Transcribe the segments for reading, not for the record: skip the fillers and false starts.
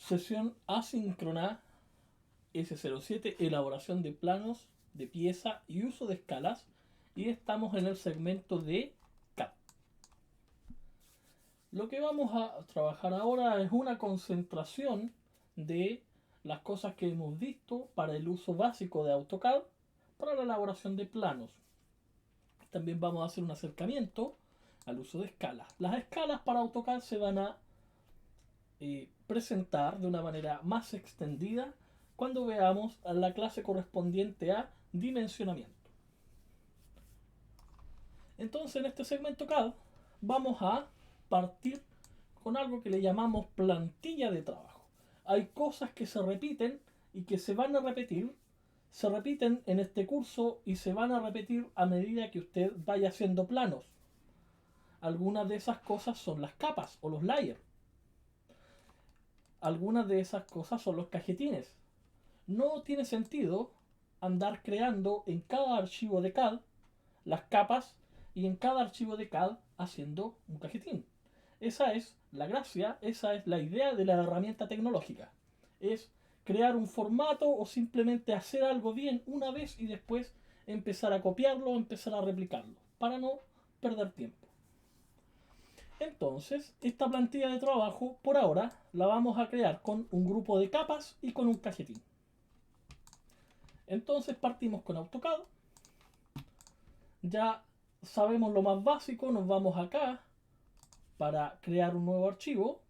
Sesión asíncrona S07, elaboración de planos de pieza y uso de escalas. Y estamos en el segmento de CAD. Lo que vamos a trabajar ahora es una concentración de las cosas que hemos visto para el uso básico de AutoCAD para la elaboración de planos. También vamos a hacer un acercamiento al uso de escalas. Las escalas para AutoCAD se van a presentar de una manera más extendida cuando veamos la clase correspondiente a dimensionamiento. Entonces, en este segmento CAD vamos a partir con algo que le llamamos plantilla de trabajo. Hay cosas que se repiten y que se van a repetir, se repiten en este curso y se van a repetir a medida que usted vaya haciendo planos. Algunas de esas cosas son las capas o los layers. Algunas de esas cosas son los cajetines. No tiene sentido andar creando en cada archivo de CAD las capas y en cada archivo de CAD haciendo un cajetín. Esa es la gracia, esa es la idea de la herramienta tecnológica. Es crear un formato o simplemente hacer algo bien una vez y después empezar a copiarlo, empezar a replicarlo, para no perder tiempo. Entonces, esta plantilla de trabajo, por ahora, la vamos a crear con un grupo de capas y con un cajetín. Entonces partimos con AutoCAD. Ya sabemos lo más básico, nos vamos acá para crear un nuevo archivo.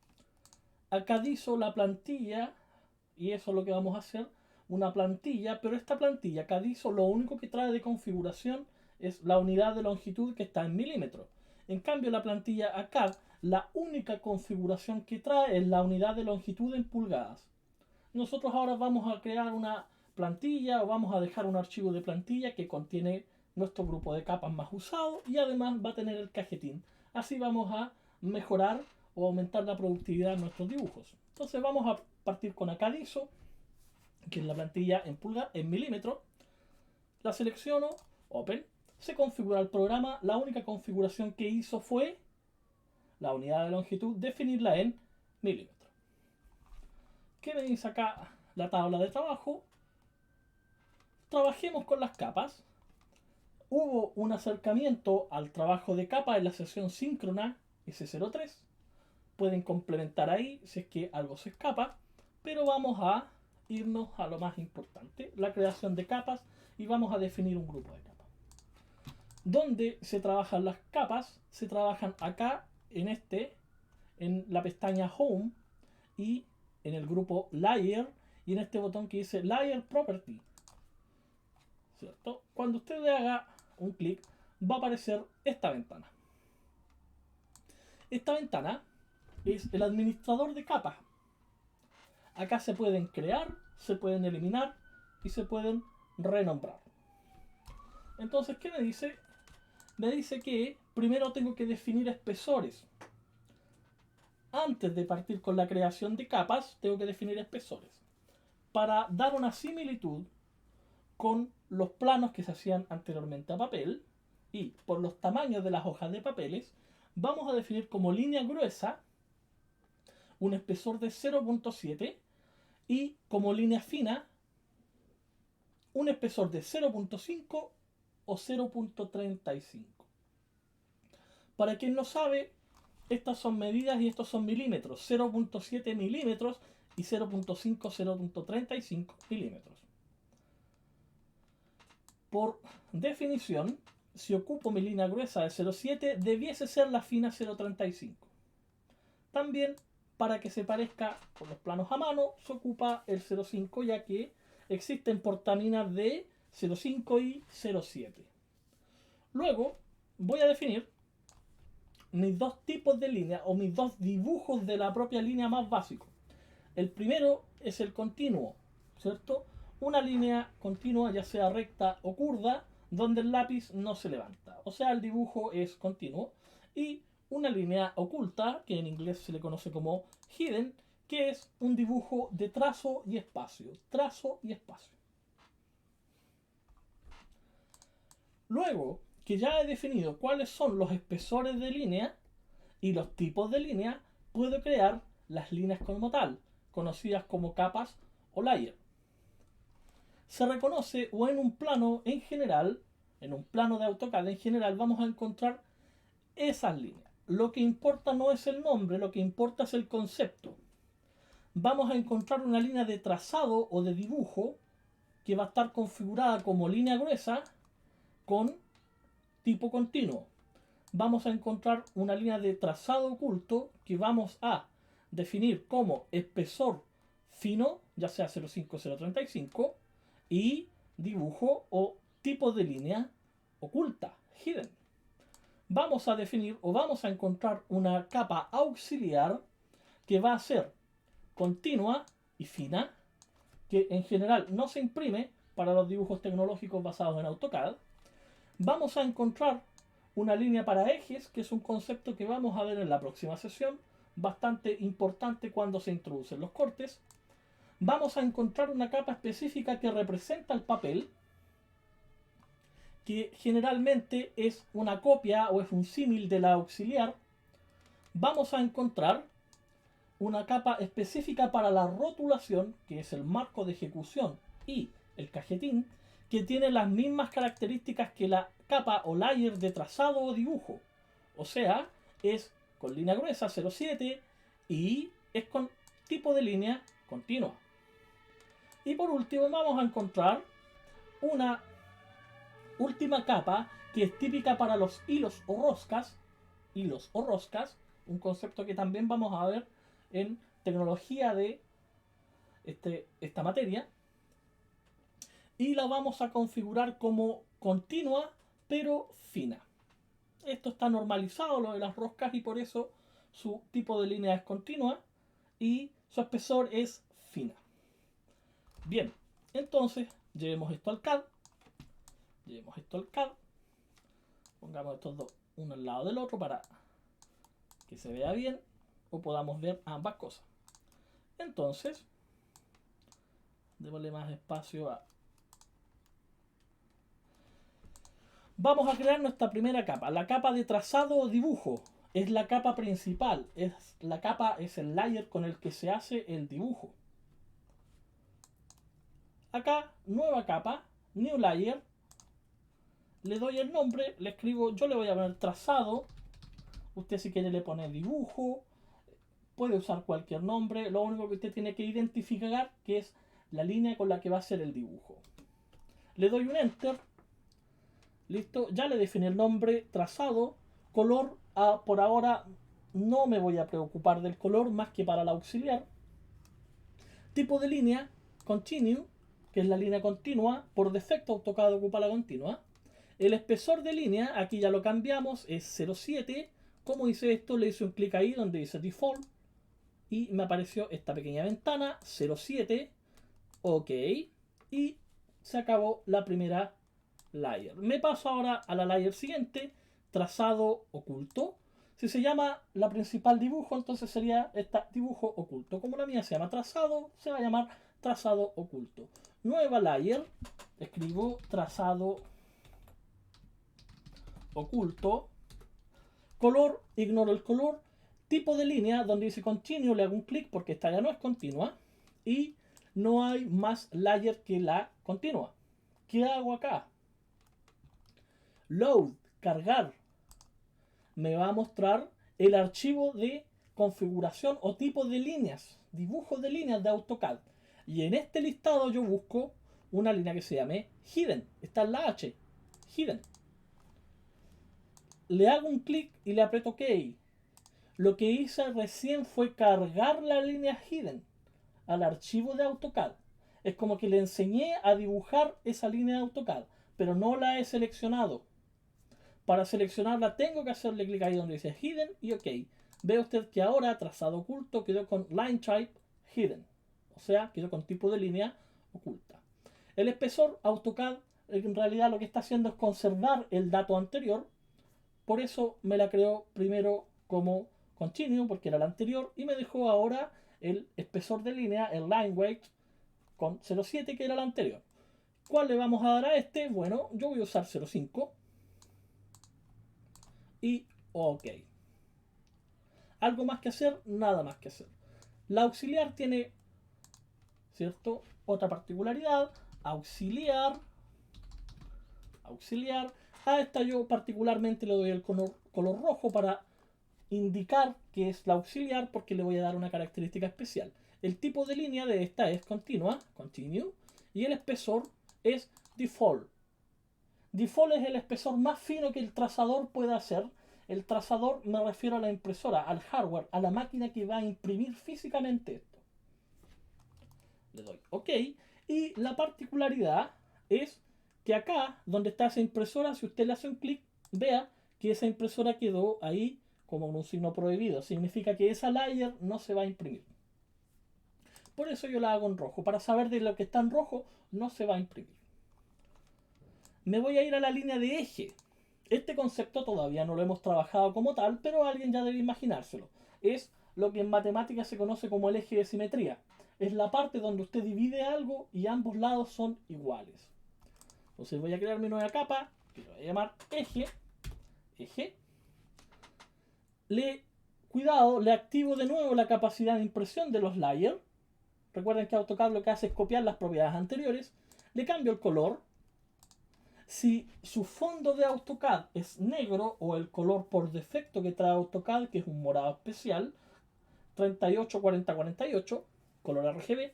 Acá dice la plantilla, y eso es lo que vamos a hacer, una plantilla, pero esta plantilla Cadizo lo único que trae de configuración es la unidad de longitud que está en milímetros. En cambio la plantilla ACAD, la única configuración que trae es la unidad de longitud en pulgadas. Nosotros ahora vamos a crear una plantilla o vamos a dejar un archivo de plantilla que contiene nuestro grupo de capas más usado y además va a tener el cajetín. Así vamos a mejorar o aumentar la productividad de nuestros dibujos. Entonces vamos a partir con Acadizo, que es la plantilla en milímetros. La selecciono, Open, se configura el programa. La única configuración que hizo fue la unidad de longitud, definirla en milímetros. ¿Qué me dice acá la tabla de trabajo? Trabajemos con las capas. Hubo un acercamiento al trabajo de capa en la sesión síncrona S03. Pueden complementar ahí si es que algo se escapa, pero vamos a irnos a lo más importante, la creación de capas, y vamos a definir un grupo de capas. ¿Dónde se trabajan las capas? Se trabajan acá en la pestaña Home y en el grupo Layer y en este botón que dice Layer Property. ¿Cierto? Cuando usted le haga un clic va a aparecer esta ventana. Esta ventana es el administrador de capas. Acá se pueden crear, se pueden eliminar y se pueden renombrar. Entonces, ¿qué me dice? Me dice que primero tengo que definir espesores. Antes de partir con la creación de capas, tengo que definir espesores. Para dar una similitud con los planos que se hacían anteriormente a papel y por los tamaños de las hojas de papeles, vamos a definir como línea gruesa un espesor de 0.7 y como línea fina un espesor de 0.5 o 0.35. Para quien no sabe, estas son medidas y estos son milímetros, 0.7 milímetros y 0.5, 0.35 milímetros. Por definición, si ocupo mi línea gruesa de 0.7, debiese ser la fina 0.35. También, para que se parezca con los planos a mano, se ocupa el 0.5, ya que existen portaminas de 0.5 y 0.7. Luego, voy a definir mis dos tipos de línea o mis dos dibujos de la propia línea más básico. El primero es el continuo, ¿cierto? Una línea continua, ya sea recta o curva, donde el lápiz no se levanta. O sea, el dibujo es continuo. Y una línea oculta, que en inglés se le conoce como hidden, que es un dibujo de trazo y espacio. Trazo y espacio. Luego que ya he definido cuáles son los espesores de línea y los tipos de línea, puedo crear las líneas como tal. conocidas como capas o layer. Se reconoce o en un plano en general, en un plano de AutoCAD en general, vamos a encontrar esas líneas. Lo que importa no es el nombre, lo que importa es el concepto. Vamos a encontrar una línea de trazado o de dibujo que va a estar configurada como línea gruesa con tipo continuo. Vamos a encontrar una línea de trazado oculto que vamos a definir como espesor fino, ya sea 0,5 o 0,35, y dibujo o tipo de línea oculta, hidden. Vamos a definir o vamos a encontrar una capa auxiliar que va a ser continua y fina, que en general no se imprime para los dibujos tecnológicos basados en AutoCAD. Vamos a encontrar una línea para ejes, que es un concepto que vamos a ver en la próxima sesión, bastante importante cuando se introducen los cortes. Vamos a encontrar una capa específica que representa el papel, que generalmente es una copia o es un símil de la auxiliar. Vamos a encontrar una capa específica para la rotulación, que es el marco de ejecución y el cajetín, que tiene las mismas características que la capa o layer de trazado o dibujo. O sea, es con línea gruesa 0,7 y es con tipo de línea continua. Y por último vamos a encontrar una última capa que es típica para los hilos o roscas, un concepto que también vamos a ver en tecnología de esta materia, y la vamos a configurar como continua pero fina. Esto está normalizado, lo de las roscas, y por eso su tipo de línea es continua y su espesor es fina. Bien, entonces llevemos esto al CAD. Pongamos estos dos uno al lado del otro para que se vea bien o podamos ver ambas cosas. Entonces, démosle más espacio a... Vamos a crear nuestra primera capa, la capa de trazado o dibujo. Es la capa principal, es el layer con el que se hace el dibujo. Acá, nueva capa, new layer. Le doy el nombre, le escribo, yo le voy a poner trazado. Usted si quiere le pone dibujo, puede usar cualquier nombre. Lo único que usted tiene que identificar que es la línea con la que va a hacer el dibujo. Le doy un enter. Listo, ya le definí el nombre, trazado. Color, por ahora no me voy a preocupar del color más que para la auxiliar. Tipo de línea, continue, que es la línea continua. Por defecto AutoCAD ocupa la continua. El espesor de línea, aquí ya lo cambiamos, es 0,7. ¿Cómo hice esto? Le hice un clic ahí donde dice Default y me apareció esta pequeña ventana, 0,7. Ok. Y se acabó la primera layer. Me paso ahora a la layer siguiente, trazado oculto. Si se llama la principal dibujo, entonces sería esta dibujo oculto. Como la mía se llama trazado, se va a llamar trazado oculto. Nueva layer, escribo trazado oculto. Color, ignoro el color. Tipo de línea, donde dice continue, le hago un clic porque esta ya no es continua. Y no hay más layer que la continua. ¿Qué hago acá? Load, cargar. Me va a mostrar el archivo de configuración o tipo de líneas, dibujos de líneas de AutoCAD. Y en este listado yo busco una línea que se llame Hidden. Está en la H. Hidden. Le hago un clic y le aprieto OK. Lo que hice recién fue cargar la línea Hidden al archivo de AutoCAD. Es como que le enseñé a dibujar esa línea de AutoCAD, pero no la he seleccionado. Para seleccionarla tengo que hacerle clic ahí donde dice Hidden y OK. Ve usted que ahora trazado oculto quedó con Line Type Hidden. O sea, quedó con tipo de línea oculta. El espesor AutoCAD en realidad lo que está haciendo es conservar el dato anterior. Por eso me la creó primero como Continue, porque era la anterior, y me dejó ahora el espesor de línea, el Line Weight, con 0,7, que era la anterior. ¿Cuál le vamos a dar a este? Bueno, yo voy a usar 0,5. Y OK. ¿Algo más que hacer? Nada más que hacer. La auxiliar tiene ¿cierto? Otra particularidad, auxiliar. A esta yo particularmente le doy el color rojo para indicar que es la auxiliar, porque le voy a dar una característica especial. El tipo de línea de esta es continua, continue, y el espesor es default. Default es el espesor más fino que el trazador pueda hacer. El trazador me refiero a la impresora, al hardware, a la máquina que va a imprimir físicamente esto. Le doy OK. Y la particularidad es que acá, donde está esa impresora, si usted le hace un clic, vea que esa impresora quedó ahí como un signo prohibido. Significa que esa layer no se va a imprimir. Por eso yo la hago en rojo. Para saber de lo que está en rojo, no se va a imprimir. Me voy a ir a la línea de eje. Este concepto todavía no lo hemos trabajado como tal, pero alguien ya debe imaginárselo. Es lo que en matemáticas se conoce como el eje de simetría. Es la parte donde usted divide algo y ambos lados son iguales. Entonces voy a crear mi nueva capa, que lo voy a llamar eje. Eje. Cuidado, le activo de nuevo la capacidad de impresión de los layers. Recuerden que AutoCAD lo que hace es copiar las propiedades anteriores. Le cambio el color. Si su fondo de AutoCAD es negro o el color por defecto que trae AutoCAD, que es un morado especial, 384048, color RGB,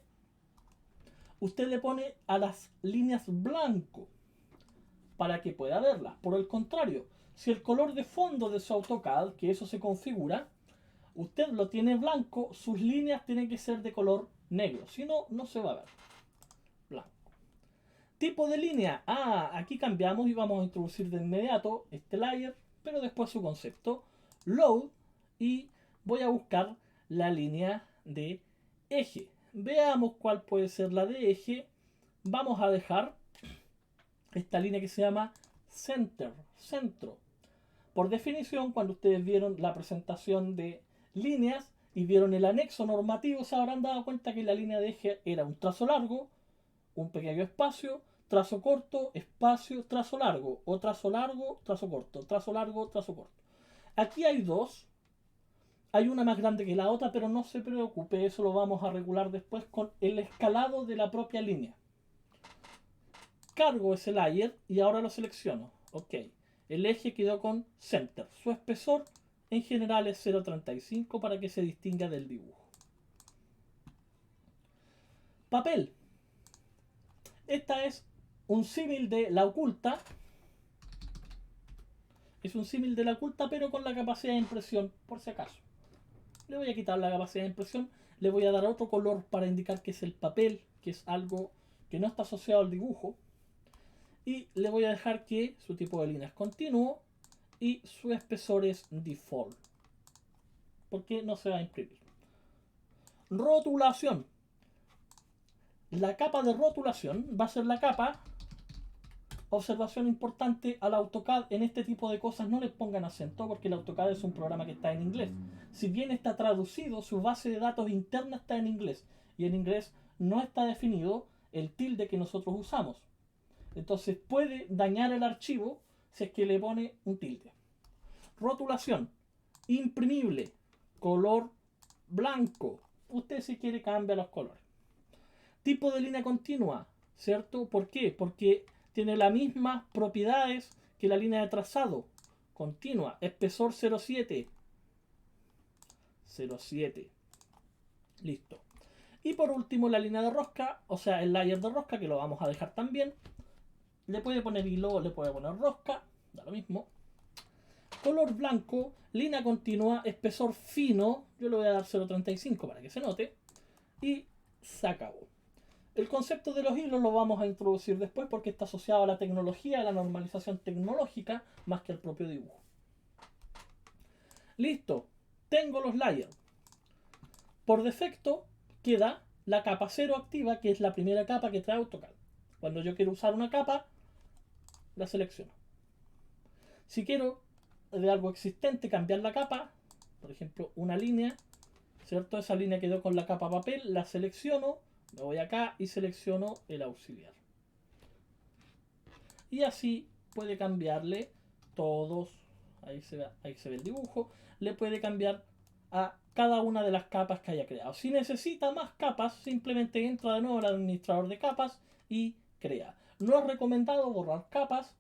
usted le pone a las líneas blanco para que pueda verlas. Por el contrario, si el color de fondo de su AutoCAD, que eso se configura, usted lo tiene blanco, sus líneas tienen que ser de color negro, si no, no se va a ver. Blanco. Tipo de línea. Aquí cambiamos y vamos a introducir de inmediato este layer, pero después su concepto. Load. Y voy a buscar la línea de eje. Veamos cuál puede ser la de eje. Vamos a dejar esta línea que se llama center, centro. Por definición, cuando ustedes vieron la presentación de líneas y vieron el anexo normativo, se habrán dado cuenta que la línea de eje era un trazo largo, un pequeño espacio, trazo corto, espacio, trazo largo, o trazo largo, trazo corto, trazo largo, trazo corto. Aquí hay dos. Hay una más grande que la otra, pero no se preocupe, eso lo vamos a regular después con el escalado de la propia línea. Cargo ese layer y ahora lo selecciono. OK. El eje quedó con center. Su espesor en general es 0.35 para que se distinga del dibujo. Papel. Esta es un símil de la oculta. Es un símil de la oculta, pero con la capacidad de impresión, por si acaso. Le voy a quitar la capacidad de impresión. Le voy a dar otro color para indicar que es el papel, que es algo que no está asociado al dibujo. Y le voy a dejar que su tipo de línea es continuo y su espesor es default, porque no se va a imprimir. Rotulación. La capa de rotulación va a ser la capa. Observación importante al AutoCAD: en este tipo de cosas no les pongan acento, porque el AutoCAD es un programa que está en inglés. Si bien está traducido, su base de datos interna está en inglés, y en inglés no está definido el tilde que nosotros usamos. Entonces puede dañar el archivo si es que le pone un tilde. Rotulación. Imprimible. Color blanco. Usted si quiere cambia los colores. Tipo de línea continua, ¿cierto? ¿Por qué? Porque tiene las mismas propiedades que la línea de trazado. Continua. Espesor 0.7. 0.7. Listo. Y por último la línea de rosca, o sea el layer de rosca, que lo vamos a dejar también. Le puede poner hilo, le puede poner rosca, da lo mismo. Color blanco, línea continua, espesor fino, yo le voy a dar 0.35 para que se note. Y se acabó. El concepto de los hilos lo vamos a introducir después porque está asociado a la tecnología, a la normalización tecnológica, más que al propio dibujo. Listo, tengo los layers. Por defecto queda la capa 0 activa, que es la primera capa que trae AutoCAD. Cuando yo quiero usar una capa, la selecciono. Si quiero de algo existente cambiar la capa, por ejemplo una línea, ¿cierto? Esa línea quedó con la capa papel, la selecciono, me voy acá y selecciono el auxiliar. Y así puede cambiarle todos, ahí se ve el dibujo, le puede cambiar a cada una de las capas que haya creado. Si necesita más capas, simplemente entra de nuevo al administrador de capas y crea. No es recomendado borrar capas,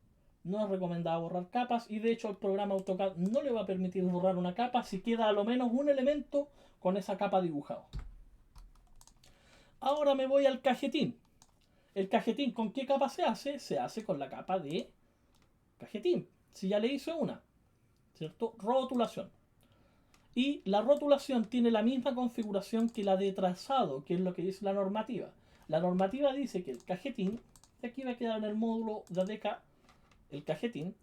y de hecho el programa AutoCAD no le va a permitir borrar una capa si queda a lo menos un elemento con esa capa dibujado. Ahora me voy al cajetín. El cajetín, ¿con qué capa se hace? Se hace con la capa de cajetín. Si ya le hice una, ¿cierto? Rotulación. Y la rotulación tiene la misma configuración que la de trazado, que es lo que dice la normativa. La normativa dice que el cajetín, aquí va a quedar en el módulo de ADECA, el cajetín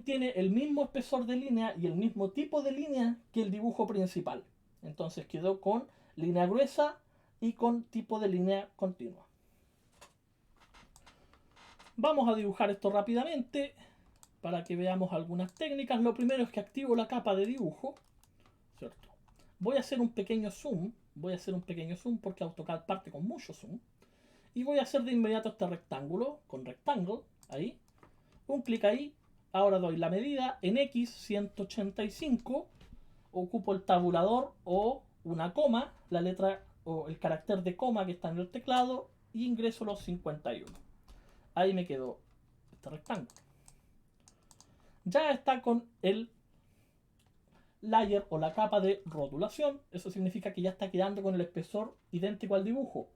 tiene el mismo espesor de línea y el mismo tipo de línea que el dibujo principal. Entonces quedó con línea gruesa y con tipo de línea continua. Vamos a dibujar esto rápidamente para que veamos algunas técnicas. Lo primero es que activo la capa de dibujo, ¿cierto? Voy a hacer un pequeño zoom, porque AutoCAD parte con mucho zoom. Y voy a hacer de inmediato este rectángulo, con rectangle, ahí. Un clic ahí, ahora doy la medida, en X 185, ocupo el tabulador o una coma, la letra o el carácter de coma que está en el teclado, y ingreso los 51. Ahí me quedó este rectángulo. Ya está con el layer o la capa de rotulación. Eso significa que ya está quedando con el espesor idéntico al dibujo.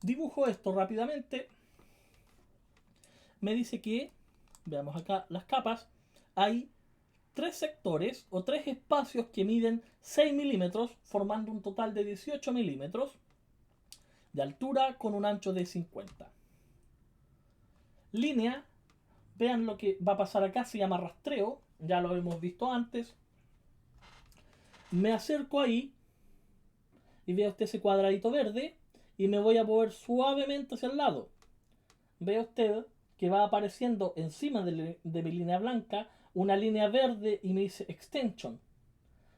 Dibujo esto rápidamente. Me dice que, veamos acá las capas, hay 3 sectores o 3 espacios que miden 6 milímetros, formando un total de 18 milímetros de altura con un ancho de 50. Línea, vean lo que va a pasar acá, se llama rastreo, ya lo hemos visto antes. Me acerco ahí y veo usted ese cuadradito verde y me voy a mover suavemente hacia el lado. Ve usted que va apareciendo encima de mi línea blanca una línea verde y me dice extension.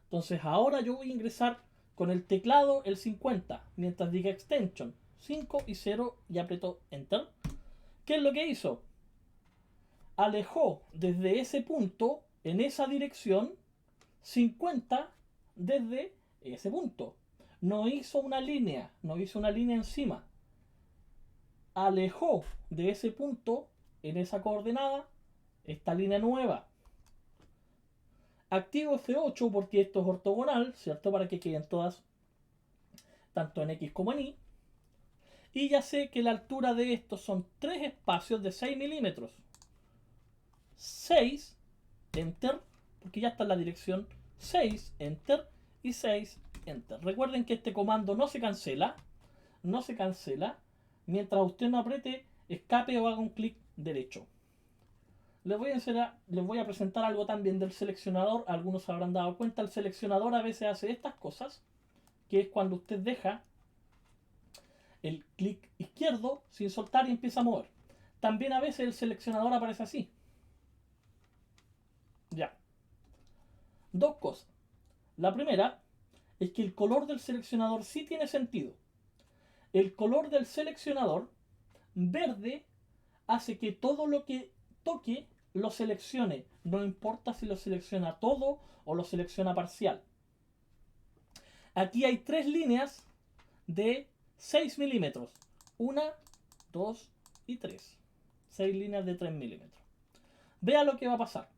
Entonces ahora yo voy a ingresar con el teclado el 50 mientras diga extension 5 y 0 y aprieto enter. ¿Qué es lo que hizo? Alejó desde ese punto en esa dirección 50 desde ese punto. No hizo una línea encima. Alejó de ese punto en esa coordenada esta línea nueva. Activo F8 porque esto es ortogonal, ¿cierto? Para que queden todas tanto en X como en Y. Y ya sé que la altura de estos son 3 espacios de 6 milímetros. 6, enter, porque ya está en la dirección 6, enter, y 6, enter. Recuerden que este comando no se cancela, mientras usted no apriete escape o haga un clic derecho. Les voy a presentar algo también del seleccionador. Algunos se habrán dado cuenta, el seleccionador a veces hace estas cosas, que es cuando usted deja el clic izquierdo sin soltar y empieza a mover. También a veces el seleccionador aparece así. Ya. Dos cosas. La primera es que el color del seleccionador sí tiene sentido. El color del seleccionador verde hace que todo lo que toque lo seleccione. No importa si lo selecciona todo o lo selecciona parcial. Aquí hay 3 líneas de 6 milímetros. 1, 2 y 3. 6 líneas de 3 milímetros. Vea lo que va a pasar.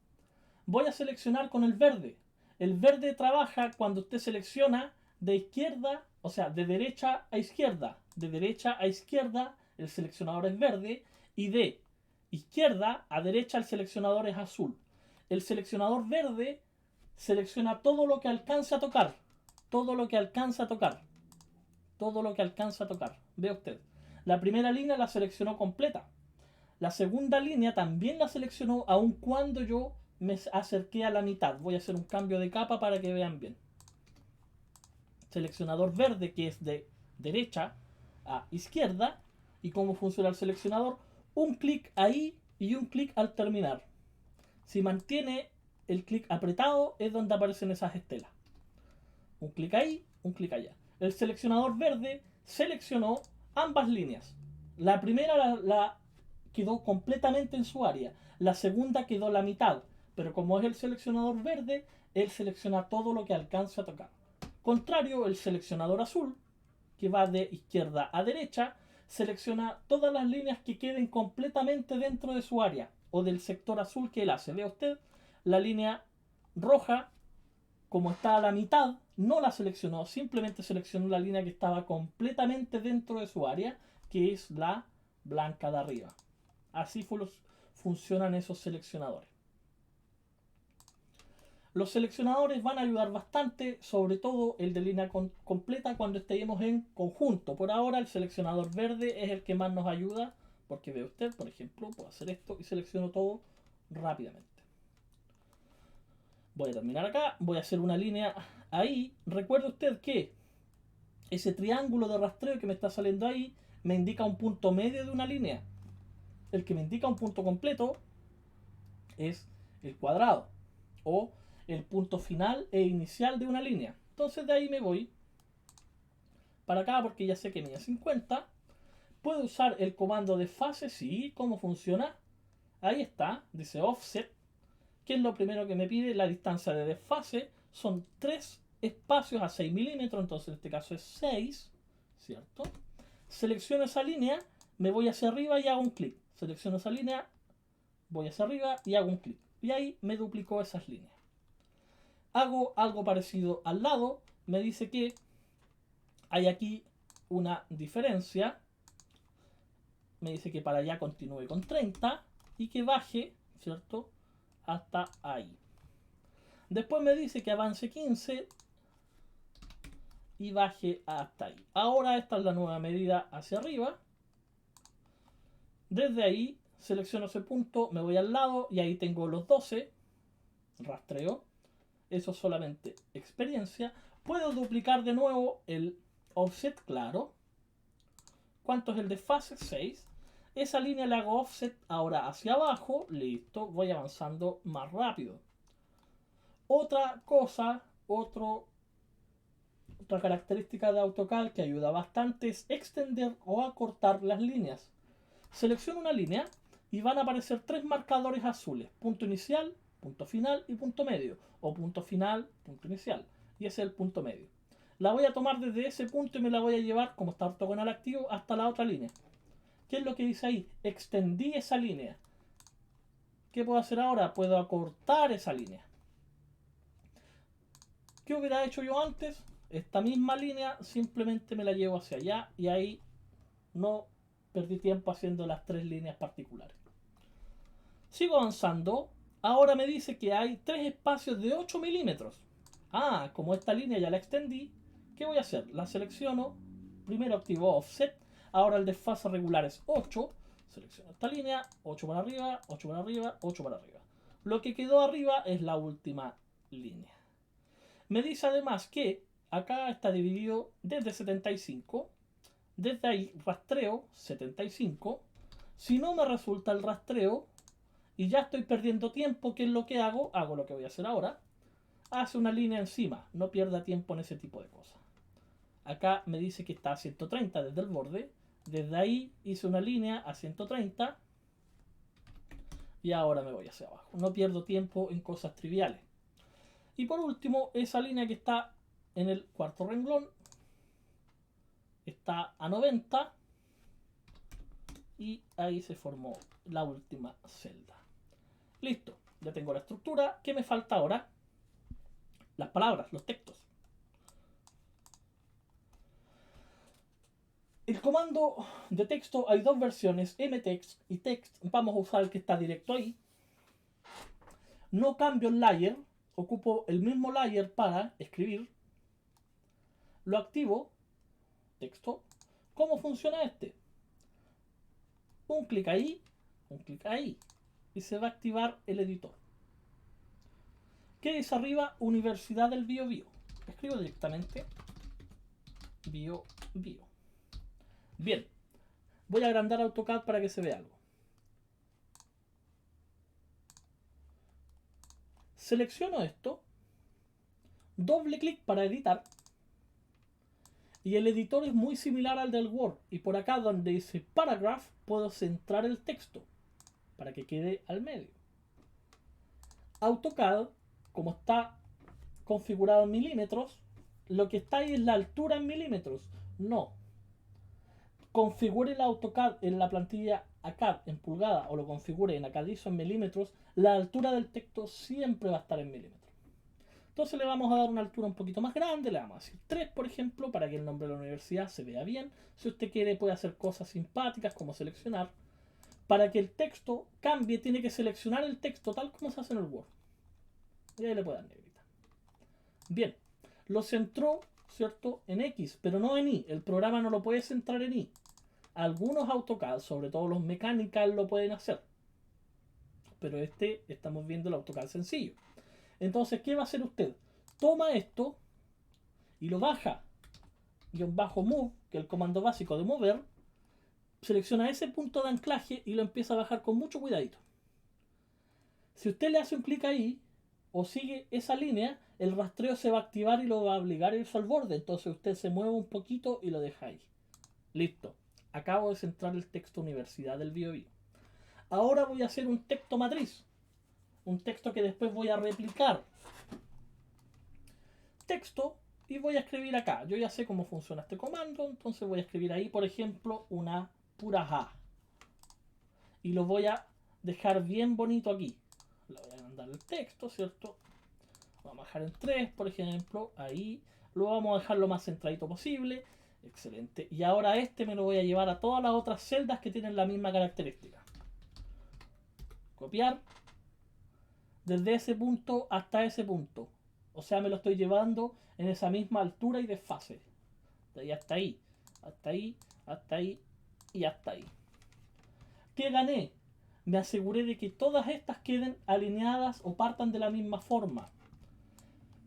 Voy a seleccionar con el verde. El verde trabaja cuando usted selecciona de izquierda, o sea, de derecha a izquierda. De derecha a izquierda el seleccionador es verde y de izquierda a derecha el seleccionador es azul. El seleccionador verde selecciona todo lo que alcance a tocar. Todo lo que alcanza a tocar. Todo lo que alcanza a tocar. Ve usted. La primera línea la seleccionó completa. La segunda línea también la seleccionó aun cuando yo me acerqué a la mitad. Voy a hacer un cambio de capa para que vean bien. Seleccionador verde, que es de derecha a izquierda. ¿Y cómo funciona el seleccionador? Un clic ahí y un clic al terminar. Si mantiene el clic apretado es donde aparecen esas estelas. Un clic ahí, un clic allá. El seleccionador verde seleccionó ambas líneas. La primera la quedó completamente en su área. La segunda quedó la mitad. pero como es el seleccionador verde, él selecciona todo lo que alcance a tocar. Contrario, el seleccionador azul, que va de izquierda a derecha, selecciona todas las líneas que queden completamente dentro de su área o del sector azul que él hace. Ve usted, la línea roja, como está a la mitad, no la seleccionó, simplemente seleccionó la línea que estaba completamente dentro de su área, que es la blanca de arriba. Así funcionan esos seleccionadores. Los seleccionadores van a ayudar bastante, sobre todo el de línea completa cuando estemos en conjunto. Por ahora el seleccionador verde es el que más nos ayuda, porque ve usted, por ejemplo, puedo hacer esto y selecciono todo rápidamente. Voy a terminar acá, voy a hacer una línea ahí. Recuerde usted que ese triángulo de rastreo que me está saliendo ahí me indica un punto medio de una línea. El que me indica un punto completo es el cuadrado o el punto final e inicial de una línea. Entonces de ahí me voy para acá porque ya sé que mide 50. Puedo usar el comando de fase, sí. ¿Cómo funciona? Ahí está, dice offset, que es lo primero que me pide. La distancia de desfase son 3 espacios a 6 milímetros, entonces en este caso es 6, ¿cierto? Selecciono esa línea, me voy hacia arriba y hago un clic. Selecciono esa línea, voy hacia arriba y hago un clic. Y ahí me duplicó esas líneas. Hago algo parecido al lado, me dice que hay aquí una diferencia. Me dice que para allá continúe con 30 y que baje, ¿cierto? Hasta ahí. Después me dice que avance 15 y baje hasta ahí. Ahora esta es la nueva medida hacia arriba. Desde ahí selecciono ese punto, me voy al lado y ahí tengo los 12. Rastreo. Eso es solamente experiencia. Puedo duplicar de nuevo el offset, claro. ¿Cuánto es el desfase? 6. Esa línea le hago offset ahora hacia abajo. Listo, voy avanzando más rápido. Otra cosa, otra característica de AutoCAD que ayuda bastante es extender o acortar las líneas. Selecciono una línea y van a aparecer 3 marcadores azules. Punto inicial, punto final y punto medio. O punto final, punto inicial. Y ese es el punto medio. La voy a tomar desde ese punto y me la voy a llevar, como está ortogonal activo, hasta la otra línea. ¿Qué es lo que dice ahí? Extendí esa línea. ¿Qué puedo hacer ahora? Puedo acortar esa línea. ¿Qué hubiera hecho yo antes? Esta misma línea simplemente me la llevo hacia allá y ahí no perdí tiempo haciendo las 3 líneas particulares. Sigo avanzando. Ahora me dice que hay 3 espacios de 8 milímetros. Ah, como esta línea ya la extendí, ¿qué voy a hacer? La selecciono. Primero activo offset. Ahora el desfase regular es 8. Selecciono esta línea. 8 para arriba, 8 para arriba, 8 para arriba. Lo que quedó arriba es la última línea. Me dice además que acá está dividido desde 75. Desde ahí rastreo 75. Si no me resulta el rastreo y ya estoy perdiendo tiempo, ¿qué es lo que hago? Hago lo que voy a hacer ahora. Hace una línea encima. No pierda tiempo en ese tipo de cosas. Acá me dice que está a 130 desde el borde. Desde ahí hice una línea a 130. Y ahora me voy hacia abajo. No pierdo tiempo en cosas triviales. Y por último, esa línea que está en el cuarto renglón está a 90 y ahí se formó la última celda. Listo, ya tengo la estructura. ¿Qué me falta ahora? Las palabras, los textos. El comando de texto hay 2 versiones, mtext y text. Vamos a usar el que está directo ahí. No cambio el layer, ocupo el mismo layer para escribir. Lo activo, texto. ¿Cómo funciona este? Un clic ahí, y se va a activar el editor. ¿Qué dice arriba? Universidad del Biobío. Escribo directamente Biobío. Bien, voy a agrandar AutoCAD para que se vea algo. Selecciono esto, doble clic para editar. Y el editor es muy similar al del Word. Y por acá donde dice Paragraph puedo centrar el texto para que quede al medio. AutoCAD, como está configurado en milímetros, lo que está ahí es la altura en milímetros. No. Configure el AutoCAD en la plantilla ACAD en pulgada o lo configure en ACADISO en milímetros, la altura del texto siempre va a estar en milímetros. Entonces le vamos a dar una altura un poquito más grande, le vamos a decir 3, por ejemplo, para que el nombre de la universidad se vea bien. Si usted quiere puede hacer cosas simpáticas como seleccionar. Para que el texto cambie tiene que seleccionar el texto tal como se hace en el Word. Y ahí le puede dar negrita. Bien, lo centró, ¿cierto?, en X, pero no en Y. El programa no lo puede centrar en Y. Algunos AutoCAD, sobre todo los Mechanical, lo pueden hacer. Pero estamos viendo el AutoCAD sencillo. Entonces, ¿qué va a hacer usted? Toma esto y lo baja. --move, que es el comando básico de mover. Selecciona ese punto de anclaje y lo empieza a bajar con mucho cuidadito. Si usted le hace un clic ahí o sigue esa línea, el rastreo se va a activar y lo va a obligar a irse al borde. Entonces usted se mueve un poquito y lo deja ahí. Listo. Acabo de centrar el texto Universidad del Biobío. Ahora voy a hacer un texto matriz. Un texto que después voy a replicar. Texto y voy a escribir acá. Yo ya sé cómo funciona este comando, entonces voy a escribir ahí, por ejemplo, una pura A. Y lo voy a dejar bien bonito aquí. Le voy a mandar el texto, ¿cierto? Vamos a dejar en 3, por ejemplo. Ahí. Lo vamos a dejar lo más centradito posible. Excelente. Y ahora me lo voy a llevar a todas las otras celdas que tienen la misma característica. Copiar. Desde ese punto hasta ese punto. O sea, me lo estoy llevando en esa misma altura y desfase. De ahí hasta ahí. Hasta ahí, hasta ahí y hasta ahí. ¿Qué gané? Me aseguré de que todas estas queden alineadas o partan de la misma forma.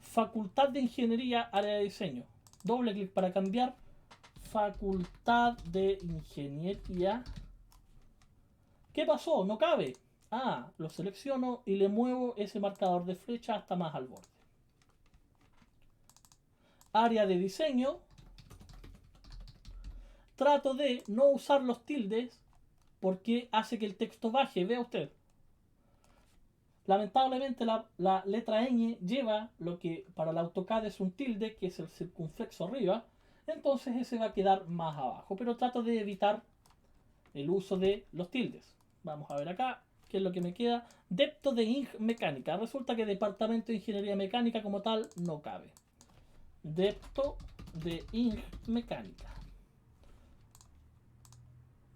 Facultad de Ingeniería, área de diseño. Doble clic para cambiar. Facultad de Ingeniería. ¿Qué pasó? No cabe. Ah, lo selecciono y le muevo ese marcador de flecha hasta más al borde. Área de diseño. Trato de no usar los tildes porque hace que el texto baje. Vea usted. Lamentablemente la letra ñ lleva lo que para el AutoCAD es un tilde, que es el circunflexo arriba. Entonces ese va a quedar más abajo. Pero trato de evitar el uso de los tildes. Vamos a ver acá qué es lo que me queda. Depto de Ing Mecánica. Resulta que Departamento de Ingeniería Mecánica como tal no cabe. Depto de Ing Mecánica.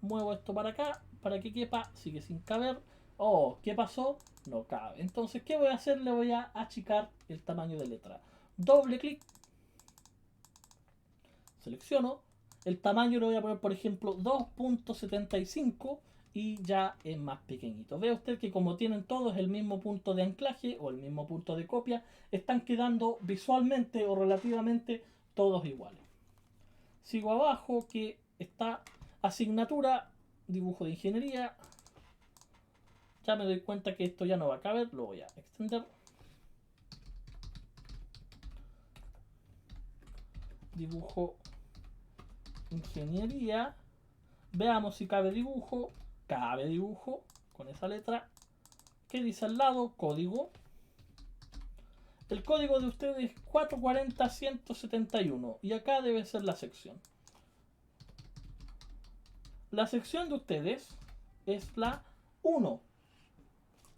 Muevo esto para acá para que quepa. Sigue sin caber. Oh, ¿qué pasó? No cabe. Entonces, ¿qué voy a hacer? Le voy a achicar el tamaño de letra. Doble clic. Selecciono. El tamaño lo voy a poner, por ejemplo, 2.75 y ya es más pequeñito. Ve usted que como tienen todos el mismo punto de anclaje o el mismo punto de copia, están quedando visualmente o relativamente todos iguales. Sigo abajo que está asignatura, dibujo de ingeniería. Ya me doy cuenta que esto ya no va a caber, lo voy a extender. Dibujo ingeniería. Veamos si cabe dibujo. Cabe dibujo con esa letra. ¿Qué dice al lado? Código. El código de ustedes es 440.171 y acá debe ser la sección. La sección de ustedes es la 1.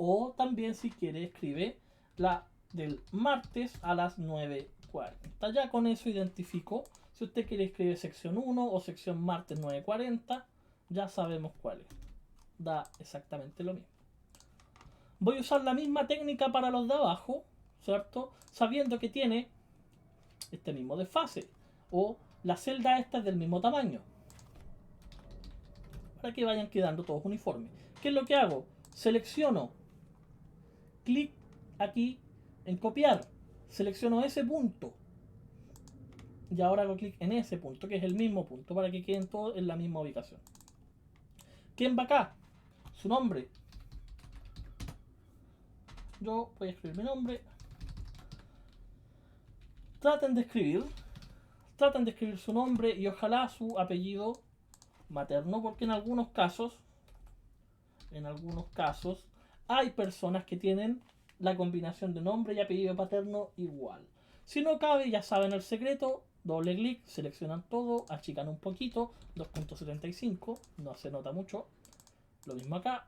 O también, si quiere, escribe la del martes a las 9:40. Ya con eso identifico. Si usted quiere escribir sección 1 o sección martes 9:40, ya sabemos cuál es. Da exactamente lo mismo. Voy a usar la misma técnica para los de abajo, ¿cierto? Sabiendo que tiene este mismo desfase. O la celda esta es del mismo tamaño. Para que vayan quedando todos uniformes. ¿Qué es lo que hago? Selecciono. Clic aquí en copiar. Selecciono ese punto. Y ahora hago clic en ese punto, que es el mismo punto, para que queden todos en la misma ubicación. ¿Quién va acá? Su nombre. Yo voy a escribir mi nombre. Traten de escribir su nombre y ojalá su apellido materno, porque en algunos casos hay personas que tienen la combinación de nombre y apellido paterno igual. Si no cabe, ya saben el secreto, doble clic, seleccionan todo, achican un poquito, 2.75, no se nota mucho. Lo mismo acá,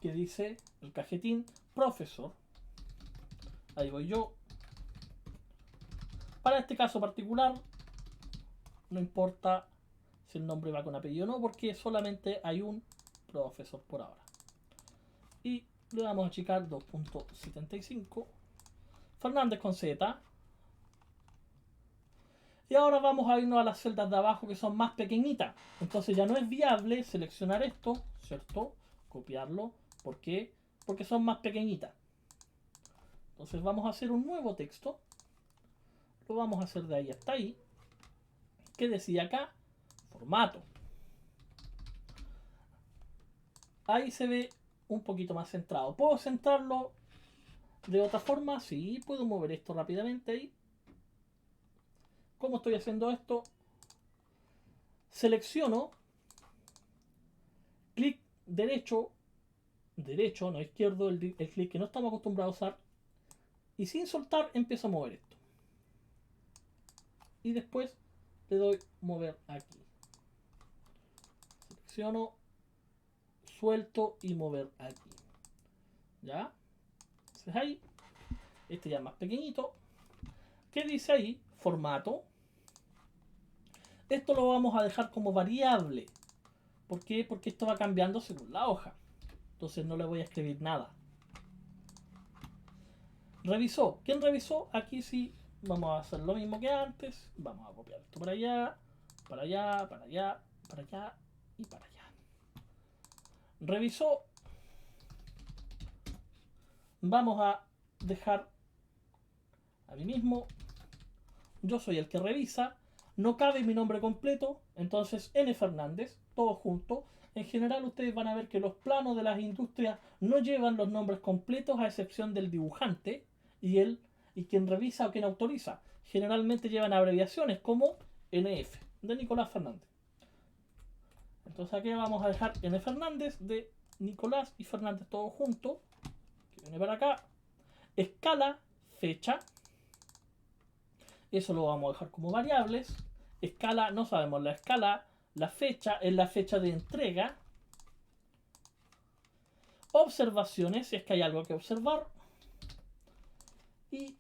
que dice el cajetín profesor. Ahí voy yo. Para este caso particular, no importa si el nombre va con apellido o no, porque solamente hay un profesor por ahora. Y le vamos a achicar 2.75. Fernández con Z. Y ahora vamos a irnos a las celdas de abajo que son más pequeñitas. Entonces ya no es viable seleccionar esto, ¿cierto? Copiarlo. ¿Por qué? Porque son más pequeñitas. Entonces vamos a hacer un nuevo texto. Lo vamos a hacer de ahí hasta ahí. ¿Qué decía acá? Formato. Ahí se ve un poquito más centrado. ¿Puedo centrarlo de otra forma? Sí, puedo mover esto rápidamente ahí. ¿Cómo estoy haciendo esto? Selecciono, clic derecho, no izquierdo, el clic que no estamos acostumbrados a usar, y sin soltar empiezo a mover esto. Y después le doy mover aquí. Selecciono, suelto y mover aquí. ¿Ya? Entonces ahí, este ya es más pequeñito. ¿Qué dice ahí? Formato. Esto lo vamos a dejar como variable. ¿Por qué? Porque esto va cambiando según la hoja. Entonces no le voy a escribir nada. Revisó. ¿Quién revisó? Aquí sí vamos a hacer lo mismo que antes. Vamos a copiar esto para allá, para allá, para allá, para allá y para allá. Revisó. Vamos a dejar a mí mismo. Yo soy el que revisa. No cabe mi nombre completo. Entonces N Fernández, todo junto. En general ustedes van a ver que los planos de las industrias no llevan los nombres completos a excepción del dibujante y quien revisa o quien autoriza. Generalmente llevan abreviaciones como NF, de Nicolás Fernández. Entonces aquí vamos a dejar N Fernández de Nicolás y Fernández todo junto. Que viene para acá. Escala, fecha. Eso lo vamos a dejar como variables. Escala, no sabemos la escala. La fecha es la fecha de entrega. Observaciones, si es que hay algo que observar. Y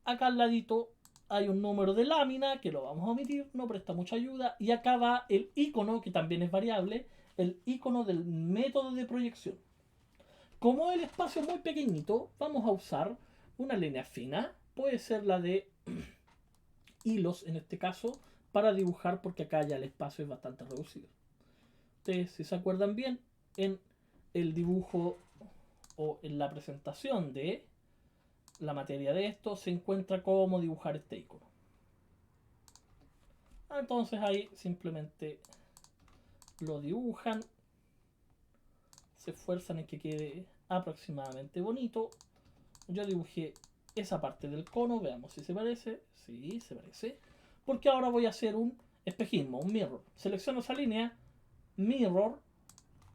acá al ladito hay un número de lámina que lo vamos a omitir, no presta mucha ayuda. Y acá va el icono, que también es variable, el icono del método de proyección. Como el espacio es muy pequeñito, vamos a usar una línea fina. Puede ser la de hilos en este caso, para dibujar, porque acá ya el espacio es bastante reducido. Ustedes, si se acuerdan bien, en el dibujo o en la presentación de la materia de esto se encuentra cómo dibujar este icono. Entonces ahí simplemente lo dibujan, se esfuerzan en que quede aproximadamente bonito. Yo dibujé esa parte del cono, veamos si se parece. Sí, se parece. Porque ahora voy a hacer un espejismo, un mirror. Selecciono esa línea, mirror,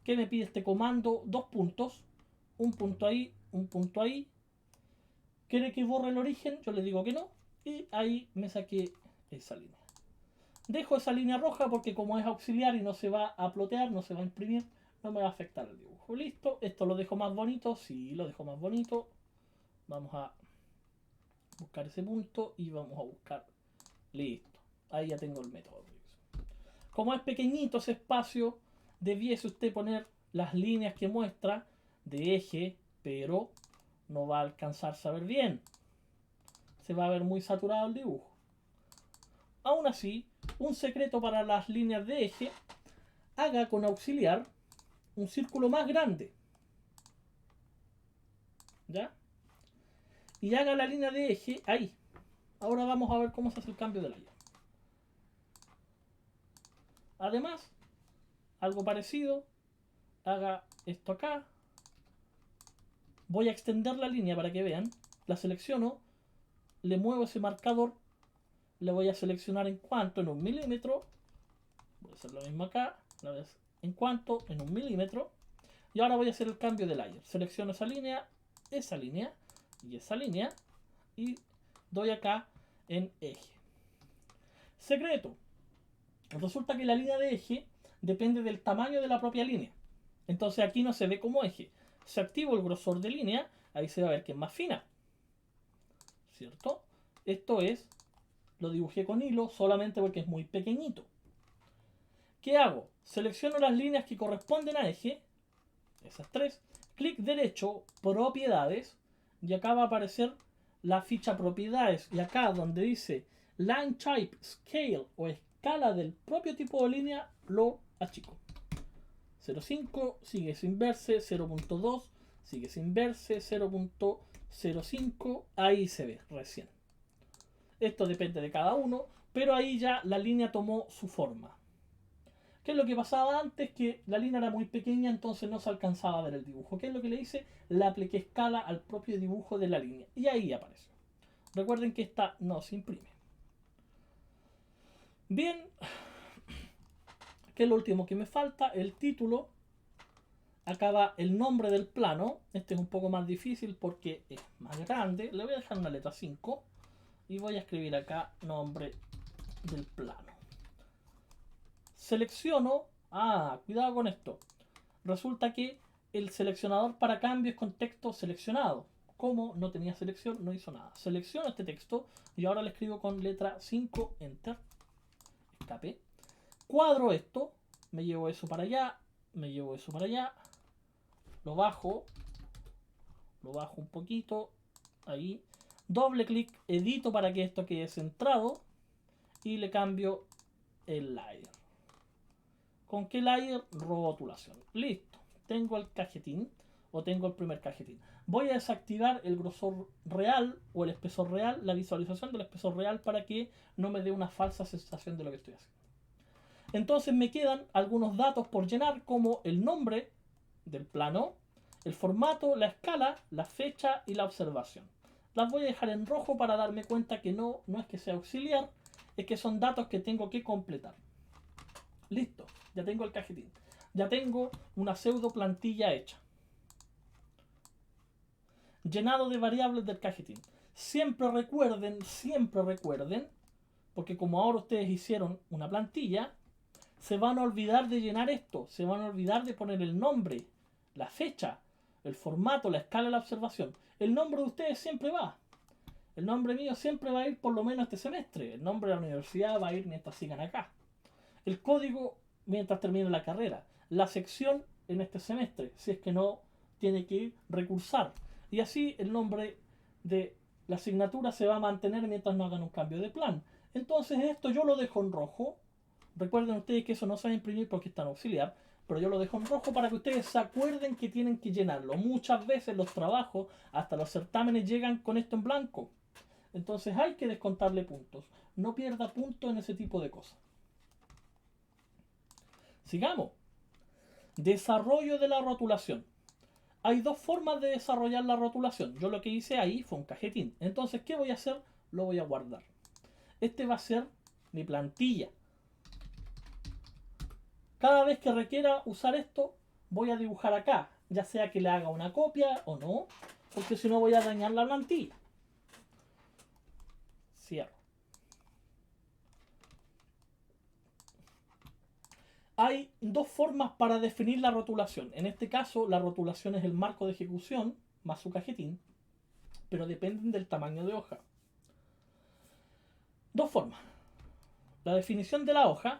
que me pide este comando, dos puntos, un punto ahí, un punto ahí. ¿Quiere que borre el origen? Yo le digo que no. Y ahí me saqué esa línea. Dejo esa línea roja porque como es auxiliar y no se va a plotear, no se va a imprimir, no me va a afectar el dibujo. Listo, esto lo dejo más bonito. Sí, lo dejo más bonito. Vamos a buscar ese punto y vamos a buscar. Listo. Ahí ya tengo el método. Como es pequeñito ese espacio, debiese usted poner las líneas que muestra de eje, pero no va a alcanzarse a ver bien. Se va a ver muy saturado el dibujo. Aún así, un secreto para las líneas de eje, haga con auxiliar un círculo más grande. ¿Ya? Y haga la línea de eje ahí. Ahora vamos a ver cómo se hace el cambio de la línea. Además, algo parecido, haga esto acá. Voy a extender la línea para que vean. La selecciono, le muevo ese marcador, le voy a seleccionar en cuanto, en 1 milímetro. Voy a hacer lo mismo acá, en cuanto, en 1 milímetro. Y ahora voy a hacer el cambio de layer. Selecciono esa línea y esa línea. Y doy acá en eje. Secreto. Resulta que la línea de eje depende del tamaño de la propia línea. Entonces aquí no se ve como eje. Si activo el grosor de línea, ahí se va a ver que es más fina. ¿Cierto? Esto es, lo dibujé con hilo solamente porque es muy pequeñito. ¿Qué hago? Selecciono las líneas que corresponden a eje, esas tres, clic derecho, propiedades, y acá va a aparecer la ficha propiedades, y acá donde dice Line Type Scale o escala del propio tipo de línea, lo achico. 0.5 sigue sin verse, 0.2 sigue sin verse, 0.05, ahí se ve recién. Esto depende de cada uno, pero ahí ya la línea tomó su forma. ¿Qué es lo que pasaba antes? Que la línea era muy pequeña, entonces no se alcanzaba a ver el dibujo. ¿Qué es lo que le hice? Le apliqué escala al propio dibujo de la línea. Y ahí apareció. Recuerden que esta no se imprime. Bien. ¿Qué es lo último que me falta? El título. Acá va el nombre del plano. Este es un poco más difícil porque es más grande. Le voy a dejar una letra 5. Y voy a escribir acá nombre del plano. Selecciono. Cuidado con esto. Resulta que el seleccionador para cambio es con texto seleccionado. Como no tenía selección, no hizo nada. Selecciono este texto y ahora le escribo con letra 5, enter. Escape. Cuadro esto. Me llevo eso para allá. Me llevo eso para allá. Lo bajo. Lo bajo un poquito. Ahí. Doble clic. Edito para que esto quede centrado. Y le cambio el layer. ¿Con qué layer? Rotulación. Listo. Tengo el cajetín o tengo el primer cajetín. Voy a desactivar el grosor real o el espesor real, la visualización del espesor real para que no me dé una falsa sensación de lo que estoy haciendo. Entonces me quedan algunos datos por llenar como el nombre del plano, el formato, la escala, la fecha y la observación. Las voy a dejar en rojo para darme cuenta que no es que sea auxiliar, es que son datos que tengo que completar. Listo, ya tengo el cajetín. Ya tengo una pseudo plantilla hecha. Llenado de variables del cajetín. Siempre recuerden, porque como ahora ustedes hicieron una plantilla, se van a olvidar de llenar esto, se van a olvidar de poner el nombre, la fecha, el formato, la escala, la observación. El nombre de ustedes siempre va. El nombre mío siempre va a ir por lo menos este semestre. El nombre de la universidad va a ir mientras sigan acá. El código mientras termine la carrera. La sección en este semestre, si es que no tiene que ir recursar. Y así el nombre de la asignatura se va a mantener mientras no hagan un cambio de plan. Entonces esto yo lo dejo en rojo. Recuerden ustedes que eso no se va a imprimir porque está en auxiliar, pero yo lo dejo en rojo para que ustedes se acuerden que tienen que llenarlo. Muchas veces los trabajos, hasta los certámenes, llegan con esto en blanco. Entonces hay que descontarle puntos. No pierda puntos en ese tipo de cosas. Sigamos. Desarrollo de la rotulación. Hay dos formas de desarrollar la rotulación. Yo lo que hice ahí fue un cajetín. Entonces, ¿qué voy a hacer? Lo voy a guardar. Este va a ser mi plantilla. Cada vez que requiera usar esto, voy a dibujar acá. Ya sea que le haga una copia o no, porque si no voy a dañar la plantilla. Cierro. Hay dos formas para definir la rotulación. En este caso, la rotulación es el marco de ejecución más su cajetín, pero dependen del tamaño de hoja. Dos formas. La definición de la hoja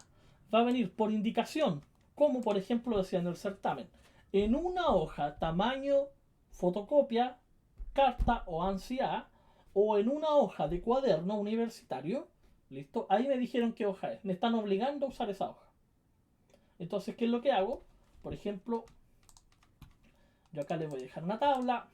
va a venir por indicación, como por ejemplo decía en el certamen. En una hoja tamaño fotocopia, carta o ANSI-A, o en una hoja de cuaderno universitario, listo, ahí me dijeron qué hoja es. Me están obligando a usar esa hoja. Entonces, ¿qué es lo que hago? Por ejemplo, yo acá les voy a dejar una tabla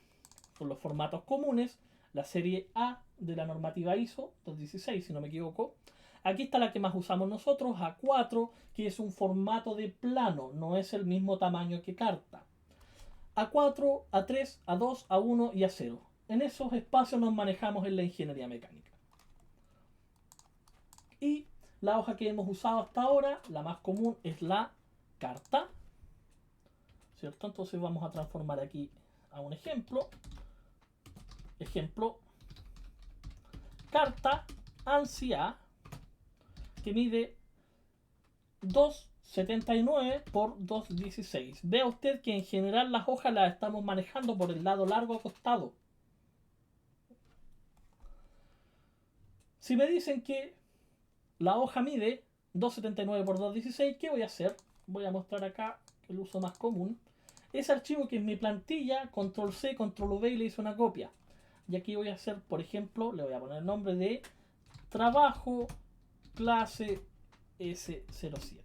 con los formatos comunes, la serie A de la normativa ISO 216, si no me equivoco. Aquí está la que más usamos nosotros, A4, que es un formato de plano, no es el mismo tamaño que carta. A4, A3, A2, A1 y A0. En esos espacios nos manejamos en la ingeniería mecánica. Y la hoja que hemos usado hasta ahora, la más común, es la carta. ¿cierto? Entonces vamos a transformar aquí a un ejemplo. Ejemplo, carta ANSI-A, que mide 2,79 por 2,16. Vea usted que en general las hojas las estamos manejando por el lado largo acostado. Si me dicen que la hoja mide 2,79 por 2,16, ¿qué voy a hacer? Voy a mostrar acá el uso más común. Ese archivo que es mi plantilla, control C, control V y le hice una copia. Y aquí voy a hacer, por ejemplo, le voy a poner el nombre de trabajo clase S07.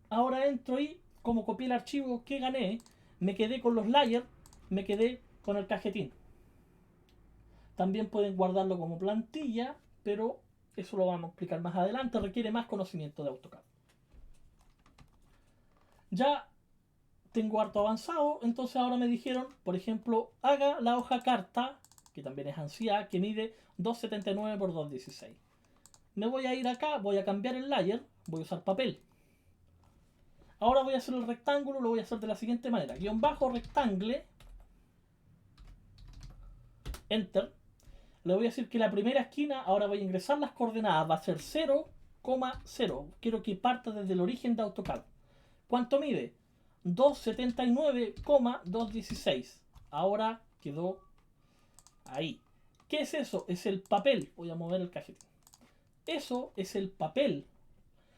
Ahora entro y, como copié el archivo que gané, me quedé con los layers, me quedé con el cajetín. También pueden guardarlo como plantilla, pero eso lo vamos a explicar más adelante, requiere más conocimiento de AutoCAD. Ya tengo harto avanzado, entonces ahora me dijeron, por ejemplo, haga la hoja carta, que también es ANSI-A, que mide 2,79 por 2,16. Me voy a ir acá, voy a cambiar el layer, voy a usar papel. Ahora voy a hacer el rectángulo, lo voy a hacer de la siguiente manera. Guión bajo rectangle, enter. Le voy a decir que la primera esquina, ahora voy a ingresar las coordenadas, va a ser 0,0. Quiero que parta desde el origen de AutoCAD. ¿Cuánto mide? 2,79,216. Ahora quedó ahí. ¿Qué es eso? Es el papel. Voy a mover el cajetín. Eso es el papel.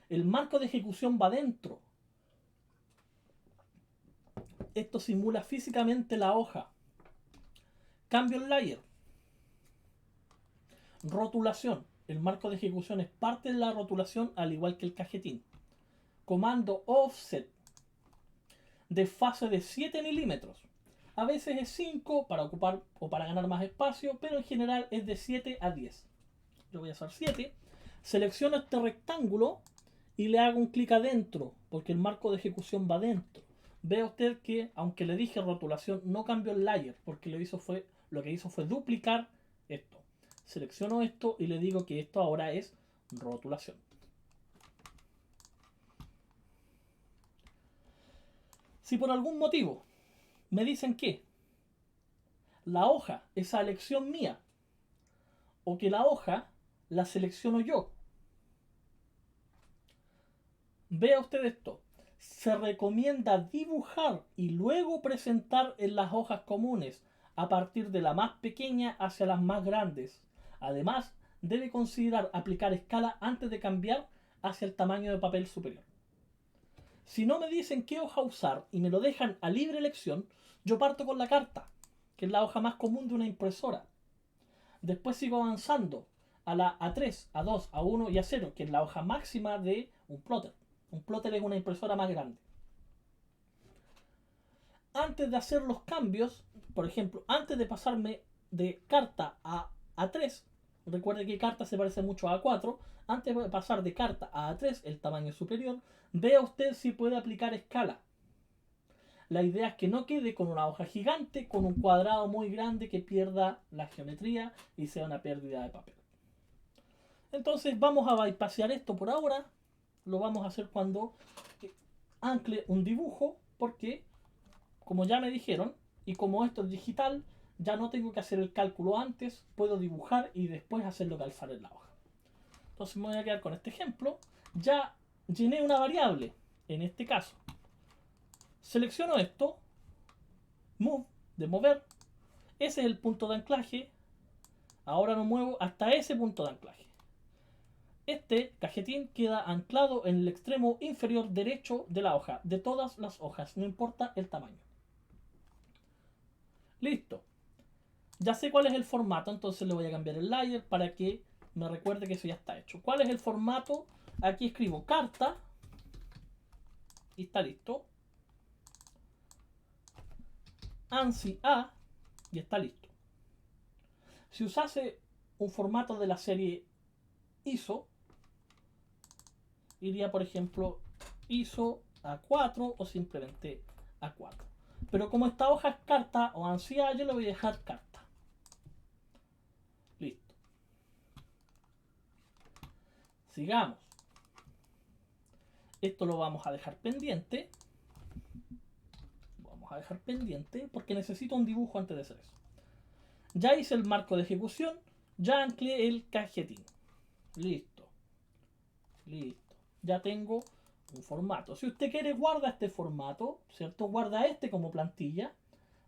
El marco de ejecución va dentro. Esto simula físicamente la hoja. Cambio el layer. Rotulación. El marco de ejecución es parte de la rotulación al igual que el cajetín. Comando offset. Desfase de 7 milímetros. A veces es 5 para ocupar o para ganar más espacio, pero en general es de 7 a 10. Yo voy a hacer 7. Selecciono este rectángulo y le hago un clic adentro, porque el marco de ejecución va adentro. Vea usted que, aunque le dije rotulación, no cambió el layer, porque lo que hizo fue duplicar esto. Selecciono esto y le digo que esto ahora es rotulación. Si por algún motivo me dicen que la hoja es a elección mía o que la hoja la selecciono yo, vea usted esto. Se recomienda dibujar y luego presentar en las hojas comunes a partir de la más pequeña hacia las más grandes. Además, debe considerar aplicar escala antes de cambiar hacia el tamaño de papel superior. Si no me dicen qué hoja usar y me lo dejan a libre elección, yo parto con la carta, que es la hoja más común de una impresora. Después sigo avanzando a la A3, A2, A1 y A0, que es la hoja máxima de un plotter. Un plotter es una impresora más grande. Antes de hacer los cambios, por ejemplo, antes de pasarme de carta a A3, recuerde que carta se parece mucho a A4, antes de pasar de carta a A3, el tamaño superior, vea usted si puede aplicar escala. La idea es que no quede con una hoja gigante, con un cuadrado muy grande que pierda la geometría y sea una pérdida de papel. Entonces vamos a bypassear esto por ahora. Lo vamos a hacer cuando ancle un dibujo, porque como ya me dijeron, y como esto es digital, ya no tengo que hacer el cálculo antes, puedo dibujar y después hacerlo calzar en la hoja. Entonces me voy a quedar con este ejemplo. Ya llené una variable, en este caso. Selecciono esto, move, de mover. Ese es el punto de anclaje. Ahora lo muevo hasta ese punto de anclaje. Este cajetín queda anclado en el extremo inferior derecho de la hoja, de todas las hojas, no importa el tamaño. Listo. Ya sé cuál es el formato, entonces le voy a cambiar el layer para que me recuerde que eso ya está hecho. ¿Cuál es el formato? Aquí escribo carta y está listo. ANSI-A y está listo. Si usase un formato de la serie ISO, iría por ejemplo ISO A4 o simplemente A4. Pero como esta hoja es carta o ANSI-A, yo le voy a dejar carta. Listo. Sigamos. Esto lo vamos a dejar pendiente. a dejar pendiente porque necesito un dibujo antes de hacer eso. Ya hice el marco de ejecución, ya anclé el cajetín. Listo. Listo. Ya tengo un formato. Si usted quiere, guarda este formato, ¿cierto? Guarda este como plantilla,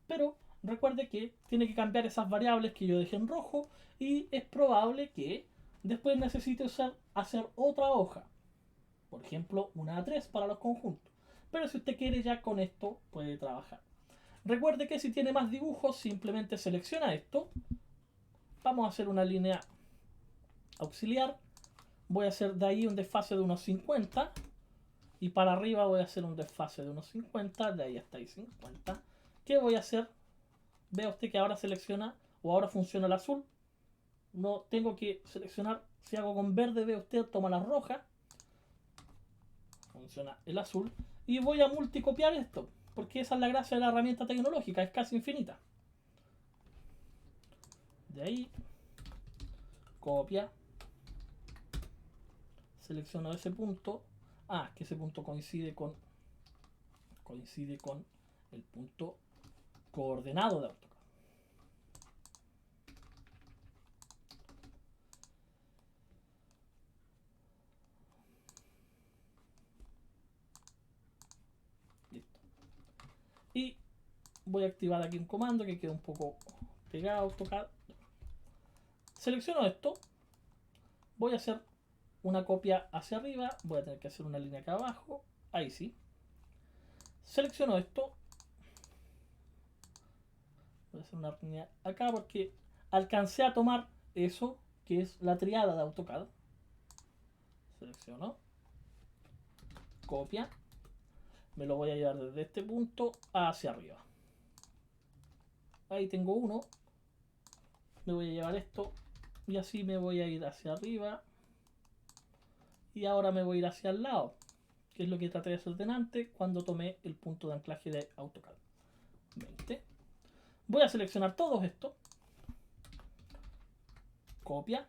pero recuerde que tiene que cambiar esas variables que yo dejé en rojo y es probable que después necesite hacer otra hoja. Por ejemplo, una A3 para los conjuntos. Pero si usted quiere, ya con esto puede trabajar. Recuerde que si tiene más dibujos, simplemente selecciona esto. Vamos a hacer una línea auxiliar. Voy a hacer de ahí un desfase de unos 50. Y para arriba voy a hacer un desfase de unos 50. De ahí hasta ahí 50. ¿Qué voy a hacer? Vea usted que ahora selecciona o ahora funciona el azul. No tengo que seleccionar. Si hago con verde, ve usted, toma la roja. Funciona el azul. Y voy a multicopiar esto. Porque esa es la gracia de la herramienta tecnológica. Es casi infinita. De ahí. Copia. Selecciono ese punto. Ah, que ese punto coincide con el punto coordenado de AutoCAD. Listo. Y voy a activar aquí un comando que queda un poco pegado a AutoCAD. Selecciono esto. Voy a hacer una copia hacia arriba. Voy a tener que hacer una línea acá abajo. Ahí sí. Selecciono esto. Voy a hacer una línea acá porque alcancé a tomar eso que es la triada de AutoCAD. Selecciono. Copia. Me lo voy a llevar desde este punto hacia arriba. Ahí tengo uno. Me voy a llevar esto. Y así me voy a ir hacia arriba. Y ahora me voy a ir hacia el lado. Que es lo que traté de hacer delante cuando tomé el punto de anclaje de AutoCAD. 20. Voy a seleccionar todos estos. Copia.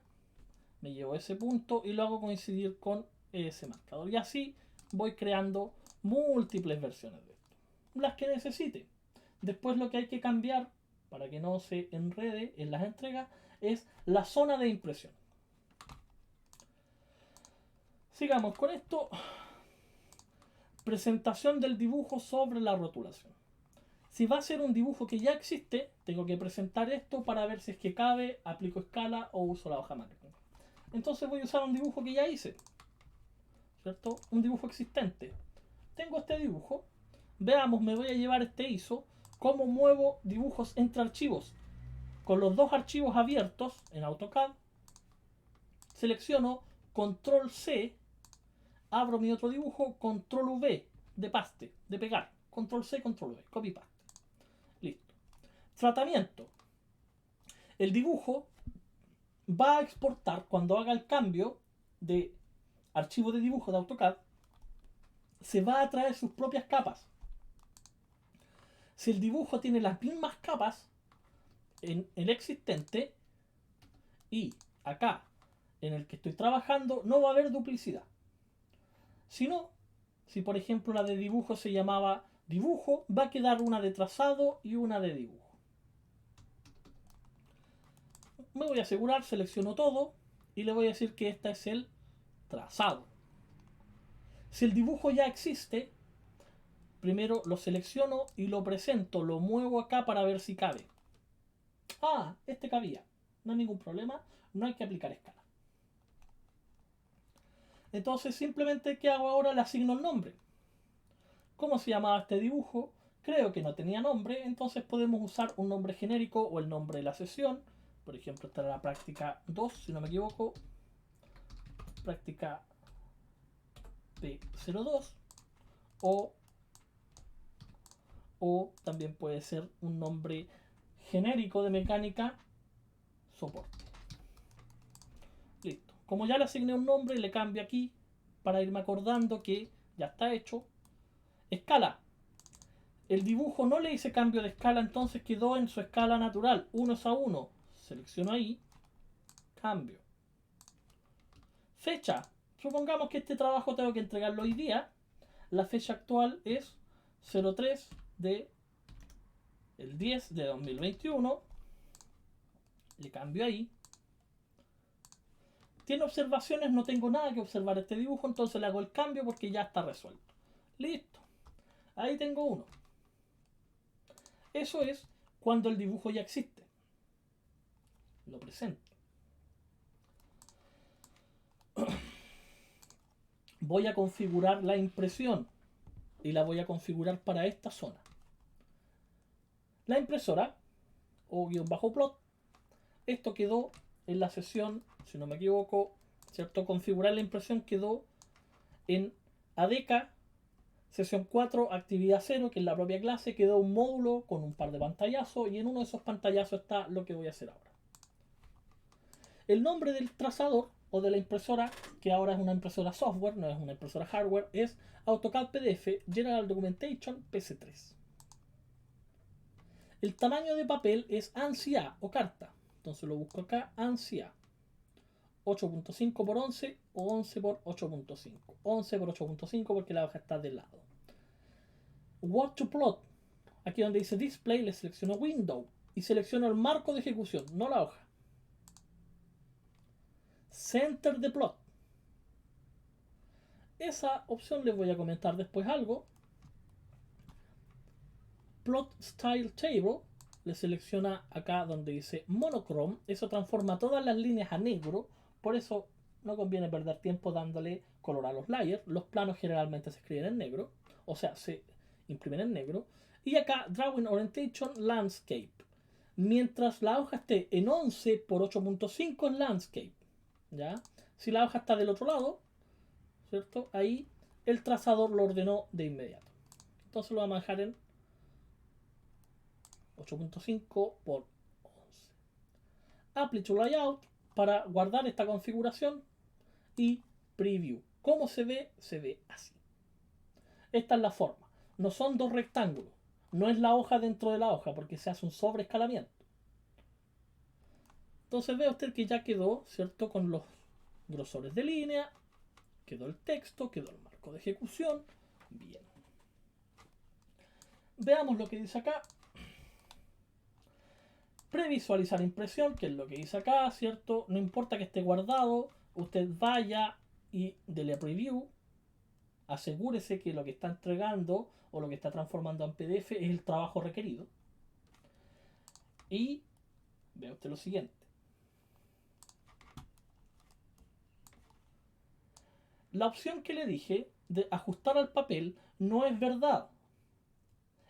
Me llevo ese punto y lo hago coincidir con ese marcador. Y así voy creando múltiples versiones de esto. Las que necesite. Después lo que hay que cambiar para que no se enrede en las entregas es la zona de impresión. Sigamos con esto. Presentación del dibujo sobre la rotulación. Si va a ser un dibujo que ya existe, tengo que presentar esto para ver si es que cabe, aplico escala o uso la hoja macro. Entonces voy a usar un dibujo que ya hice, ¿cierto? Un dibujo existente. Tengo este dibujo. Veamos, me voy a llevar este ISO. ¿Cómo muevo dibujos entre archivos? Con los dos archivos abiertos en AutoCAD, selecciono Control C, abro mi otro dibujo, Control V, de paste, de pegar. Control C, Control V, copy paste. Listo. Tratamiento. El dibujo va a exportar cuando haga el cambio de archivo de dibujo de AutoCAD. Se va a traer sus propias capas. Si el dibujo tiene las mismas capas en el existente y acá en el que estoy trabajando, no va a haber duplicidad. Si no, si por ejemplo la de dibujo se llamaba dibujo, va a quedar una de trazado y una de dibujo. Me voy a asegurar, selecciono todo y le voy a decir que este es el trazado. Si el dibujo ya existe, primero lo selecciono y lo presento, lo muevo acá para ver si cabe. Ah, este cabía. No hay ningún problema, no hay que aplicar escala. Entonces simplemente, ¿qué hago ahora? Le asigno el nombre. ¿Cómo se llamaba este dibujo? Creo que no tenía nombre, entonces podemos usar un nombre genérico o el nombre de la sesión. Por ejemplo, esta era la práctica 2, si no me equivoco. Práctica P02. O también puede ser un nombre genérico de mecánica soporte. Listo. Como ya le asigné un nombre, le cambio aquí para irme acordando que ya está hecho. Escala. El dibujo no le hice cambio de escala, entonces quedó en su escala natural, 1:1. Selecciono ahí, cambio. Fecha. Supongamos que este trabajo tengo que entregarlo hoy día. La fecha actual es 03 de el 10 de 2021. Le cambio ahí. ¿Tiene observaciones? No tengo nada que observar este dibujo, entonces le hago el cambio porque ya está resuelto. Listo. Ahí tengo uno. Eso es cuando el dibujo ya existe. Lo presento. Voy a configurar la impresión y la voy a configurar para esta zona. La impresora o -plot, esto quedó en la sesión, si no me equivoco, ¿cierto? Configurar la impresión quedó en ADECA, sesión 4, actividad 0, que es la propia clase, quedó un módulo con un par de pantallazos y en uno de esos pantallazos está lo que voy a hacer ahora. El nombre del trazador o de la impresora, que ahora es una impresora software, no es una impresora hardware, es AutoCAD PDF General Documentation PC3. El tamaño de papel es ANSI-A o carta. Entonces lo busco acá, ANSI-A. 8.5 por 11 o 11 por 8.5. 11 por 8.5 porque la hoja está del lado. What to plot. Aquí donde dice Display le selecciono Window y selecciono el marco de ejecución, no la hoja. Center the plot. Esa opción les voy a comentar después algo. Plot Style Table, le selecciona acá donde dice Monochrome, eso transforma todas las líneas a negro, por eso no conviene perder tiempo dándole color a los layers. Los planos generalmente se escriben en negro, o sea, se imprimen en negro. Y acá Drawing Orientation Landscape, mientras la hoja esté en 11 por 8.5 es Landscape, ¿ya? Si la hoja está del otro lado, ¿cierto? Ahí el trazador lo ordenó de inmediato. Entonces lo vamos a dejar en 8.5 por 11. Apply to Layout para guardar esta configuración y Preview. ¿Cómo se ve? Se ve así. Esta es la forma. No son dos rectángulos. No es la hoja dentro de la hoja porque se hace un sobreescalamiento. Entonces ve usted que ya quedó, ¿cierto? Con los grosores de línea. Quedó el texto, quedó el marco de ejecución. Bien. Veamos lo que dice acá. Previsualizar impresión, que es lo que dice acá, ¿cierto? No importa que esté guardado, usted vaya y dele a Preview. Asegúrese que lo que está entregando o lo que está transformando en PDF es el trabajo requerido. Y vea usted lo siguiente. La opción que le dije de ajustar al papel no es verdad.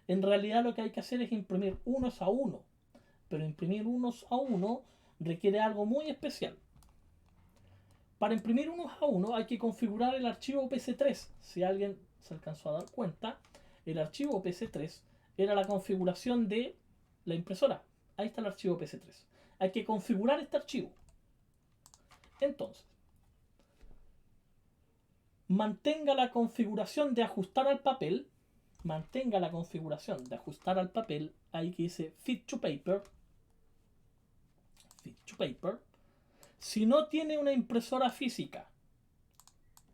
En realidad lo que hay que hacer es imprimir unos a uno. Pero imprimir unos a uno requiere algo muy especial. Para imprimir unos a uno hay que configurar el archivo PC3. Si alguien se alcanzó a dar cuenta, el archivo PC3 era la configuración de la impresora. Ahí está el archivo PC3. Hay que configurar este archivo. Entonces, mantenga la configuración de ajustar al papel. Mantenga la configuración de ajustar al papel. Ahí que dice Fit to Paper. Fit to Paper. Si no tiene una impresora física,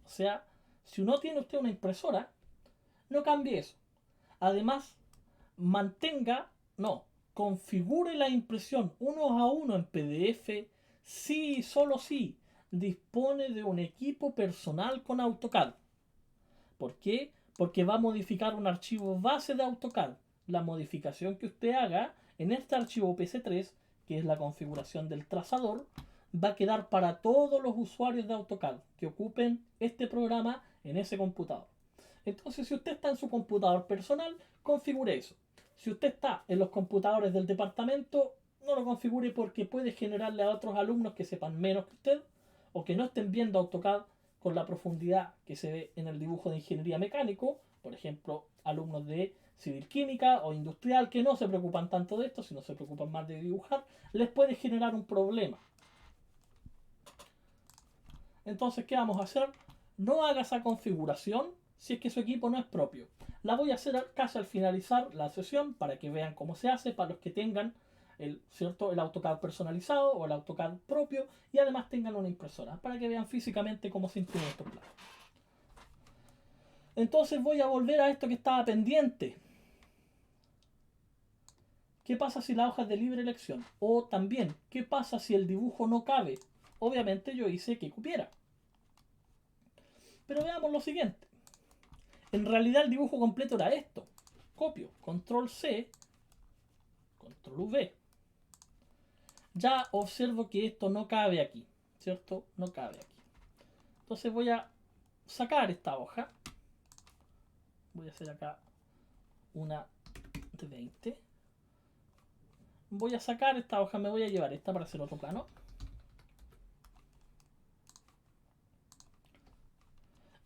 o sea, si no tiene usted una impresora, no cambie eso. Además, configure la impresión uno a uno en PDF si y solo si dispone de un equipo personal con AutoCAD. ¿Por qué? Porque va a modificar un archivo base de AutoCAD. La modificación que usted haga en este archivo PC3, que es la configuración del trazador, va a quedar para todos los usuarios de AutoCAD que ocupen este programa en ese computador. Entonces, si usted está en su computador personal, configure eso. Si usted está en los computadores del departamento, no lo configure porque puede generarle a otros alumnos que sepan menos que usted o que no estén viendo AutoCAD con la profundidad que se ve en el dibujo de ingeniería mecánico. Por ejemplo, alumnos de civil química o industrial que no se preocupan tanto de esto, sino se preocupan más de dibujar, les puede generar un problema. Entonces, ¿qué vamos a hacer? No haga esa configuración si es que su equipo no es propio. La voy a hacer casi al finalizar la sesión para que vean cómo se hace para los que tengan el AutoCAD personalizado o el AutoCAD propio y además tengan una impresora para que vean físicamente cómo se imprimen estos planos. Entonces voy a volver a esto que estaba pendiente. ¿Qué pasa si la hoja es de libre elección? O también, ¿qué pasa si el dibujo no cabe? Obviamente yo hice que cupiera. Pero veamos lo siguiente. En realidad el dibujo completo era esto. Copio, control C, control V. Ya observo que esto no cabe aquí, ¿cierto? No cabe aquí. Entonces voy a sacar esta hoja. Voy a hacer acá una de 20. Voy a sacar esta hoja, me voy a llevar esta para hacer otro plano.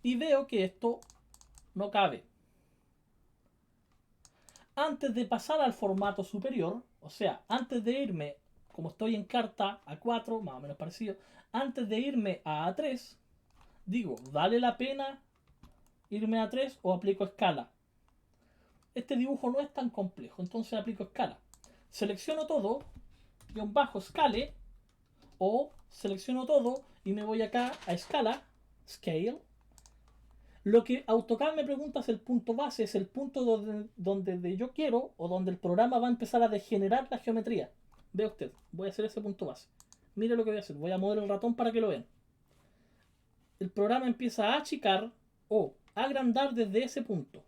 Y veo que esto no cabe. Antes de pasar al formato superior, o sea, antes de irme, como estoy en carta A4, más o menos parecido, antes de irme a A3, digo, ¿vale la pena irme a A3 o aplico escala? Este dibujo no es tan complejo, entonces aplico escala. Selecciono todo, guión bajo, scale, o selecciono todo y me voy acá a escala, scale. Lo que AutoCAD me pregunta es el punto base, es el punto donde yo quiero o donde el programa va a empezar a degenerar la geometría. Ve usted, voy a hacer ese punto base. Mire lo que voy a hacer, voy a mover el ratón para que lo vean. El programa empieza a achicar o agrandar desde ese punto.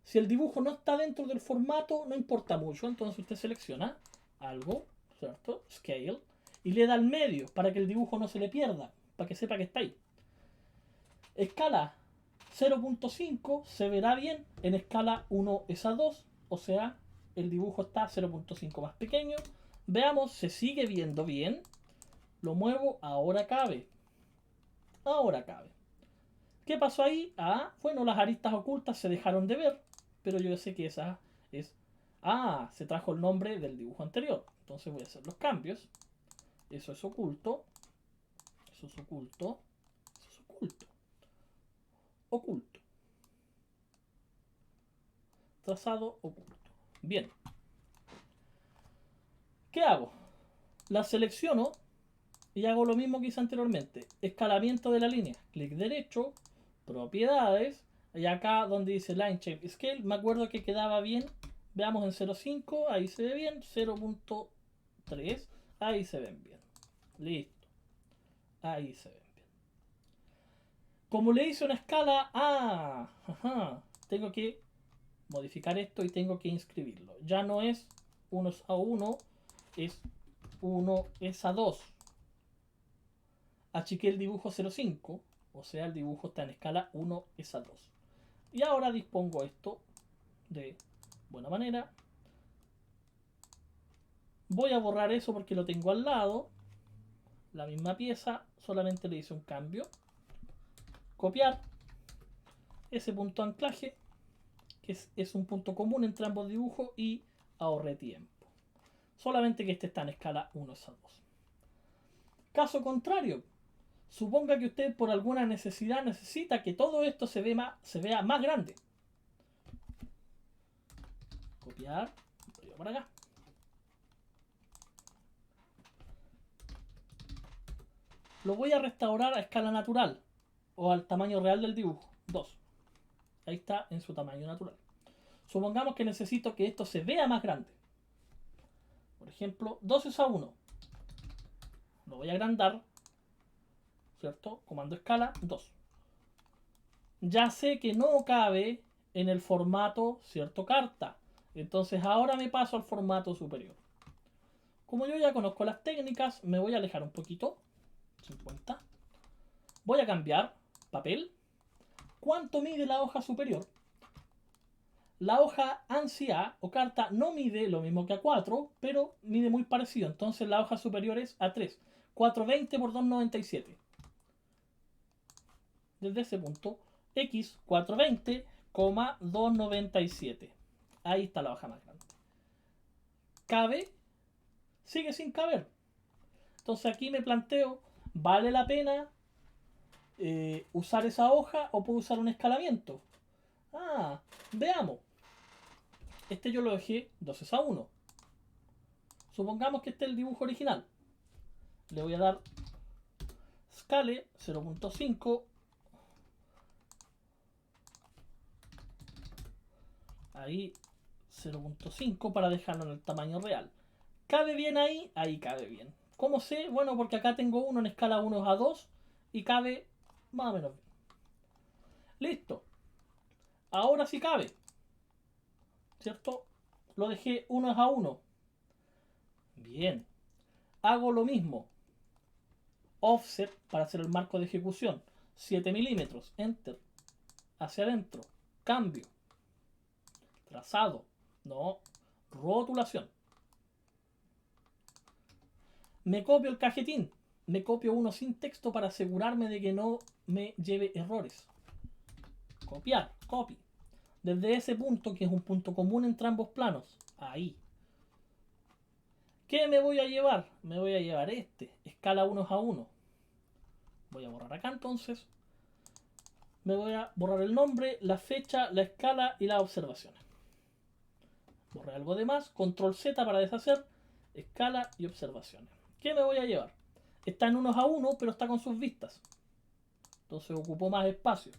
Si el dibujo no está dentro del formato, no importa mucho, entonces usted selecciona algo, ¿cierto? Scale, y le da al medio para que el dibujo no se le pierda, para que sepa que está ahí. Escala 0.5 se verá bien, en escala 1 es a 2, o sea, el dibujo está 0.5 más pequeño. Veamos, se sigue viendo bien. Lo muevo, ahora cabe. Ahora cabe. ¿Qué pasó ahí? Ah, bueno, las aristas ocultas se dejaron de ver, pero yo sé que esa es... Ah, se trajo el nombre del dibujo anterior. Entonces voy a hacer los cambios. Eso es oculto. Eso es oculto. Eso es oculto. Oculto. Trazado oculto. Bien. ¿Qué hago? La selecciono y hago lo mismo que hice anteriormente. Escalamiento de la línea. Clic derecho. Propiedades. Y acá donde dice Line Shape Scale, me acuerdo que quedaba bien. Veamos en 0.5, ahí se ve bien. 0.3, ahí se ven bien. Listo. Ahí se ven bien. Como le hice una escala, tengo que modificar esto y tengo que inscribirlo. Ya no es 1 a 1, es 1 es a 2. Achiqué el dibujo 0.5, o sea, el dibujo está en escala 1 es a 2. Y ahora dispongo esto de buena manera. Voy a borrar eso porque lo tengo al lado. La misma pieza, solamente le hice un cambio. Copiar ese punto de anclaje, que es un punto común entre ambos dibujos, y ahorré tiempo. Solamente que este está en escala 1 a 2. Caso contrario, suponga que usted por alguna necesidad necesita que todo esto se vea más grande. Copiar, voy para acá. Lo voy a restaurar a escala natural o al tamaño real del dibujo, 2. Ahí está en su tamaño natural. Supongamos que necesito que esto se vea más grande. Por ejemplo, 2 es a 1. Lo voy a agrandar, ¿cierto? Comando escala, 2. Ya sé que no cabe en el formato, ¿cierto? Carta. Entonces ahora me paso al formato superior. Como yo ya conozco las técnicas, me voy a alejar un poquito. 50. Voy a cambiar papel. ¿Cuánto mide la hoja superior? La hoja ANSI A o carta no mide lo mismo que A4, pero mide muy parecido. Entonces la hoja superior es A3. 420 por 297. Desde ese punto, X 420,297. Ahí está la hoja más grande. ¿Cabe? Sigue sin caber. Entonces aquí me planteo, ¿vale la pena usar esa hoja o puedo usar un escalamiento? Veamos. Este yo lo dejé 2 a 1. Supongamos que este es el dibujo original. Le voy a dar Scale 0.5. Ahí 0.5 para dejarlo en el tamaño real. ¿Cabe bien ahí? Ahí cabe bien. ¿Cómo sé? Bueno, porque acá tengo uno en escala 1:2 y cabe más o menos bien. Listo. Ahora sí cabe. ¿Cierto? Lo dejé 1:1. Bien. Hago lo mismo. Offset para hacer el marco de ejecución. 7 milímetros. Enter. Hacia adentro. Cambio. Trazado. No. Rotulación. Me copio el cajetín. Me copio uno sin texto para asegurarme de que no me lleve errores. Copiar. Copy. Desde ese punto, que es un punto común entre ambos planos. Ahí. ¿Qué me voy a llevar? Me voy a llevar este. Escala 1:1. Voy a borrar acá entonces. Me voy a borrar el nombre, la fecha, la escala y las observaciones. Borré algo de más. Control Z para deshacer. Escala y observaciones. ¿Qué me voy a llevar? Está en 1:1, pero está con sus vistas. Entonces ocupo más espacio.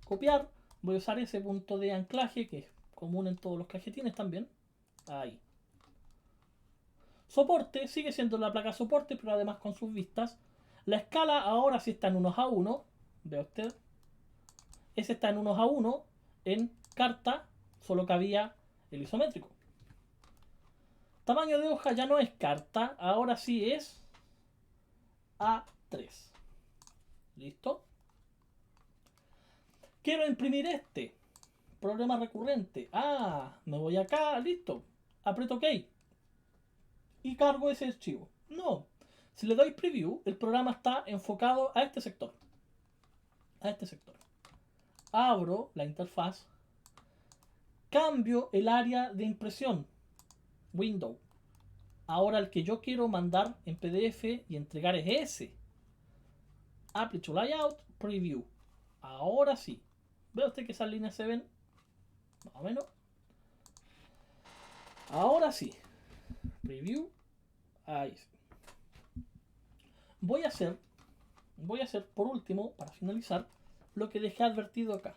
Copiar. Voy a usar ese punto de anclaje que es común en todos los cajetines también. Ahí. Soporte. Sigue siendo la placa soporte, pero además con sus vistas. La escala ahora sí está en 1:1. Vea usted. Ese está en 1:1. En carta solo cabía el isométrico. Tamaño de hoja ya no es carta, ahora sí es A3. ¿Listo? Quiero imprimir este. Problema recurrente. Me voy acá, listo. Aprieto OK. Y cargo ese archivo. No. Si le doy preview, el programa está enfocado a este sector. A este sector. Abro la interfaz. Cambio el área de impresión. Window. Ahora el que yo quiero mandar en PDF y entregar es ese. Apply to Layout, Preview. Ahora sí. ¿Ve usted que esas líneas se ven? Más o menos. Ahora sí. Preview. Ahí sí. Voy a hacer por último, para finalizar, lo que dejé advertido acá.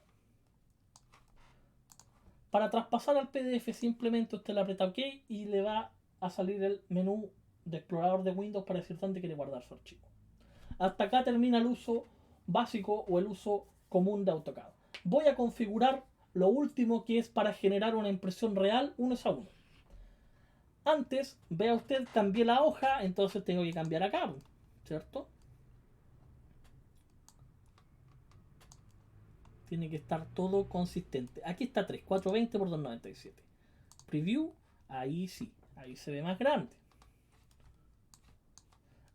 Para traspasar al PDF simplemente usted le aprieta OK y le va a salir el menú de explorador de Windows para decir dónde quiere guardar su archivo. Hasta acá termina el uso básico o el uso común de AutoCAD. Voy a configurar lo último, que es para generar una impresión real 1:1. Antes, vea usted, cambié la hoja, entonces tengo que cambiar acá, ¿cierto? Tiene que estar todo consistente. Aquí está 3, 420 por 297. Preview, ahí sí, ahí se ve más grande.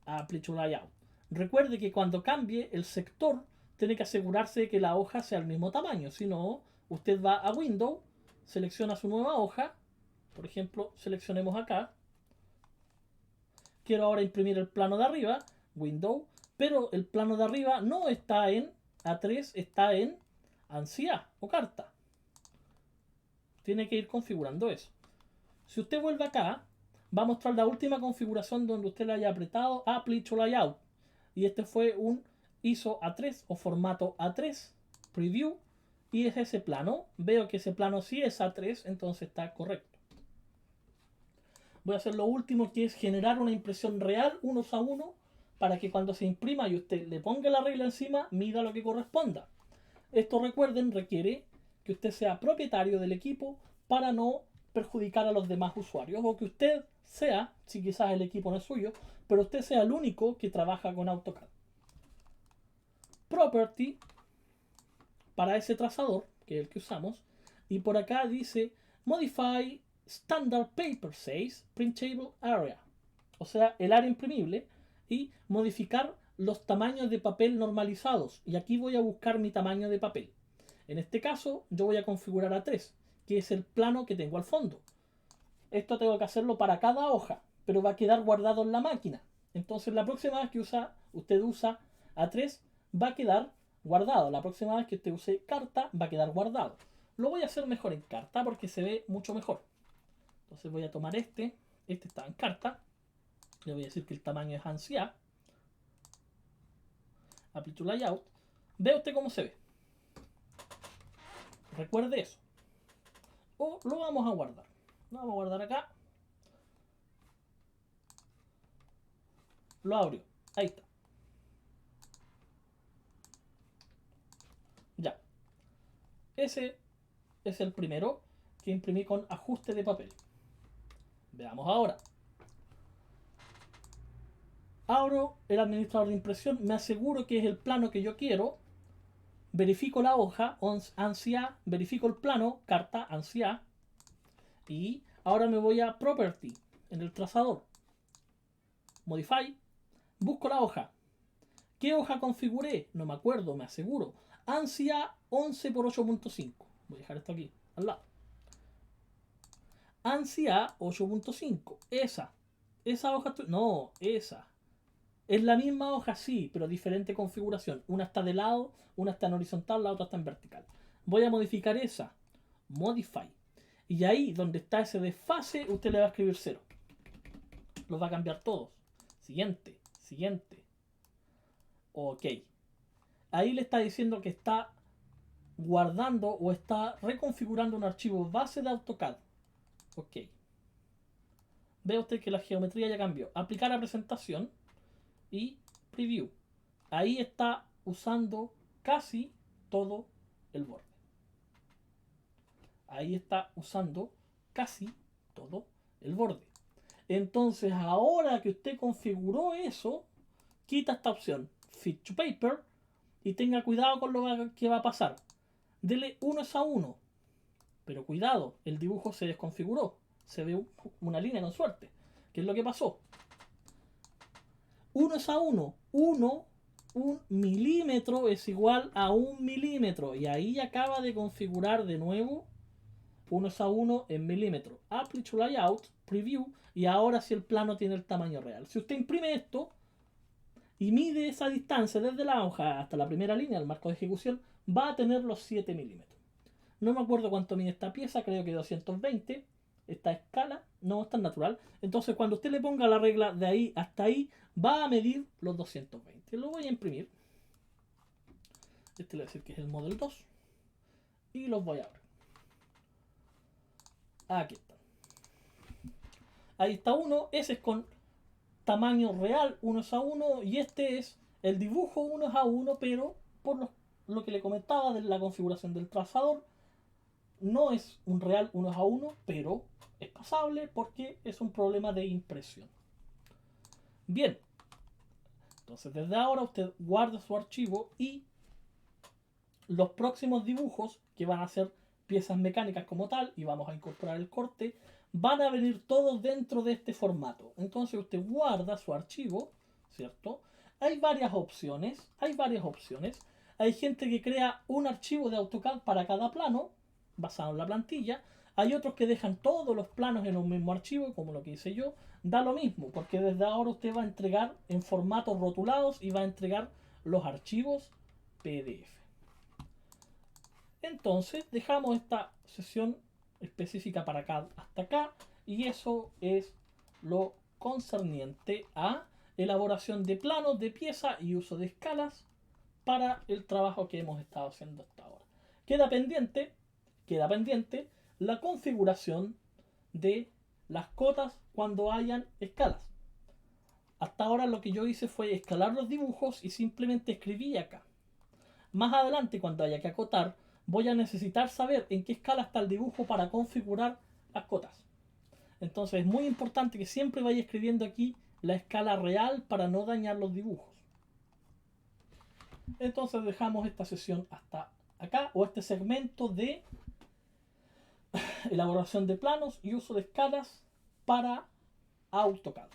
Apply to Layout. Recuerde que cuando cambie el sector, tiene que asegurarse de que la hoja sea el mismo tamaño. Si no, usted va a Windows, selecciona su nueva hoja. Por ejemplo, seleccionemos acá. Quiero ahora imprimir el plano de arriba. Windows. Pero el plano de arriba no está en A3, está en ANSI o carta. Tiene que ir configurando eso. Si usted vuelve acá, va a mostrar la última configuración donde usted le haya apretado Apply to Layout. Y este fue un ISO A3 o formato A3 Preview. Y es ese plano. Veo que ese plano sí es A3, entonces está correcto. Voy a hacer lo último, que es generar una impresión real 1:1 para que cuando se imprima y usted le ponga la regla encima, mida lo que corresponda. Esto, recuerden, requiere que usted sea propietario del equipo para no perjudicar a los demás usuarios, o que usted sea, si quizás el equipo no es suyo, pero usted sea el único que trabaja con AutoCAD. Property para ese trazador, que es el que usamos, y por acá dice Modify Standard Paper Size Printable Area, o sea, el área imprimible, y modificar los tamaños de papel normalizados. Y aquí voy a buscar mi tamaño de papel. En este caso, yo voy a configurar A3, que es el plano que tengo al fondo. Esto tengo que hacerlo para cada hoja, pero va a quedar guardado en la máquina. Entonces, la próxima vez que usted usa A3, va a quedar guardado. La próxima vez que usted use carta, va a quedar guardado. Lo voy a hacer mejor en carta porque se ve mucho mejor. Entonces voy a tomar este está en carta. Le voy a decir que el tamaño es ANSI. Apply to Layout. Ve usted cómo se ve. Recuerde eso. O lo vamos a guardar. Lo vamos a guardar acá. Lo abro. Ahí está. Ya. Ese es el primero que imprimí con ajuste de papel. Veamos ahora. Abro el administrador de impresión, me aseguro que es el plano que yo quiero, verifico la hoja, ANSI-A, verifico el plano, carta ANSI-A, y ahora me voy a Property, en el trazador, Modify, busco la hoja. ¿Qué hoja configuré? No me acuerdo, me aseguro. ANSI-A 11x8.5. Voy a dejar esto aquí, al lado. ANSI-A 8.5. Esa hoja, no, esa. Es la misma hoja, sí, pero diferente configuración. Una está de lado, una está en horizontal, la otra está en vertical. Voy a modificar esa. Modify. Y ahí, donde está ese desfase, usted le va a escribir 0. Los va a cambiar todos. Siguiente, siguiente. Ok. Ahí le está diciendo que está guardando o está reconfigurando un archivo base de AutoCAD. Ok. Ve usted que la geometría ya cambió. Aplicar a presentación. Y preview. Ahí está usando casi todo el borde. Ahí está usando casi todo el borde. Entonces, ahora que usted configuró eso, quita esta opción, Fit to Paper, y tenga cuidado con lo que va a pasar. Dele 1:1. Pero cuidado, el dibujo se desconfiguró. Se ve una línea con suerte. ¿Qué es lo que pasó? 1:1. 1 milímetro es igual a 1 milímetro. Y ahí acaba de configurar de nuevo 1:1 en milímetro. Apply to Layout, Preview. Y ahora sí el plano tiene el tamaño real. Si usted imprime esto y mide esa distancia desde la hoja hasta la primera línea, el marco de ejecución, va a tener los 7 milímetros. No me acuerdo cuánto mide esta pieza, creo que 220. Esta escala no es tan natural. Entonces, cuando usted le ponga la regla de ahí hasta ahí, va a medir los 220. Lo voy a imprimir. Este le voy a decir que es el Model 2. Y los voy a abrir. Aquí está. Ahí está uno. Ese es con tamaño real 1:1. Y este es el dibujo 1:1, pero por lo que le comentaba de la configuración del trazador, no es un real 1:1, pero es pasable porque es un problema de impresión. Bien, entonces desde ahora usted guarda su archivo y los próximos dibujos, que van a ser piezas mecánicas como tal, y vamos a incorporar el corte, van a venir todos dentro de este formato. Entonces usted guarda su archivo, ¿cierto? Hay varias opciones. Hay gente que crea un archivo de AutoCAD para cada plano, basado en la plantilla. Hay otros que dejan todos los planos en un mismo archivo, como lo que hice yo. Da lo mismo, porque desde ahora usted va a entregar en formatos rotulados y va a entregar los archivos PDF. Entonces dejamos esta sesión específica para acá hasta acá, y eso es lo concerniente a elaboración de planos de pieza y uso de escalas para el trabajo que hemos estado haciendo hasta ahora. Queda pendiente la configuración de las cotas cuando hayan escalas. Hasta ahora lo que yo hice fue escalar los dibujos y simplemente escribí acá. Más adelante, cuando haya que acotar, voy a necesitar saber en qué escala está el dibujo para configurar las cotas. Entonces es muy importante que siempre vaya escribiendo aquí la escala real para no dañar los dibujos. Entonces dejamos esta sesión hasta acá, o este segmento de elaboración de planos y uso de escalas para AutoCAD.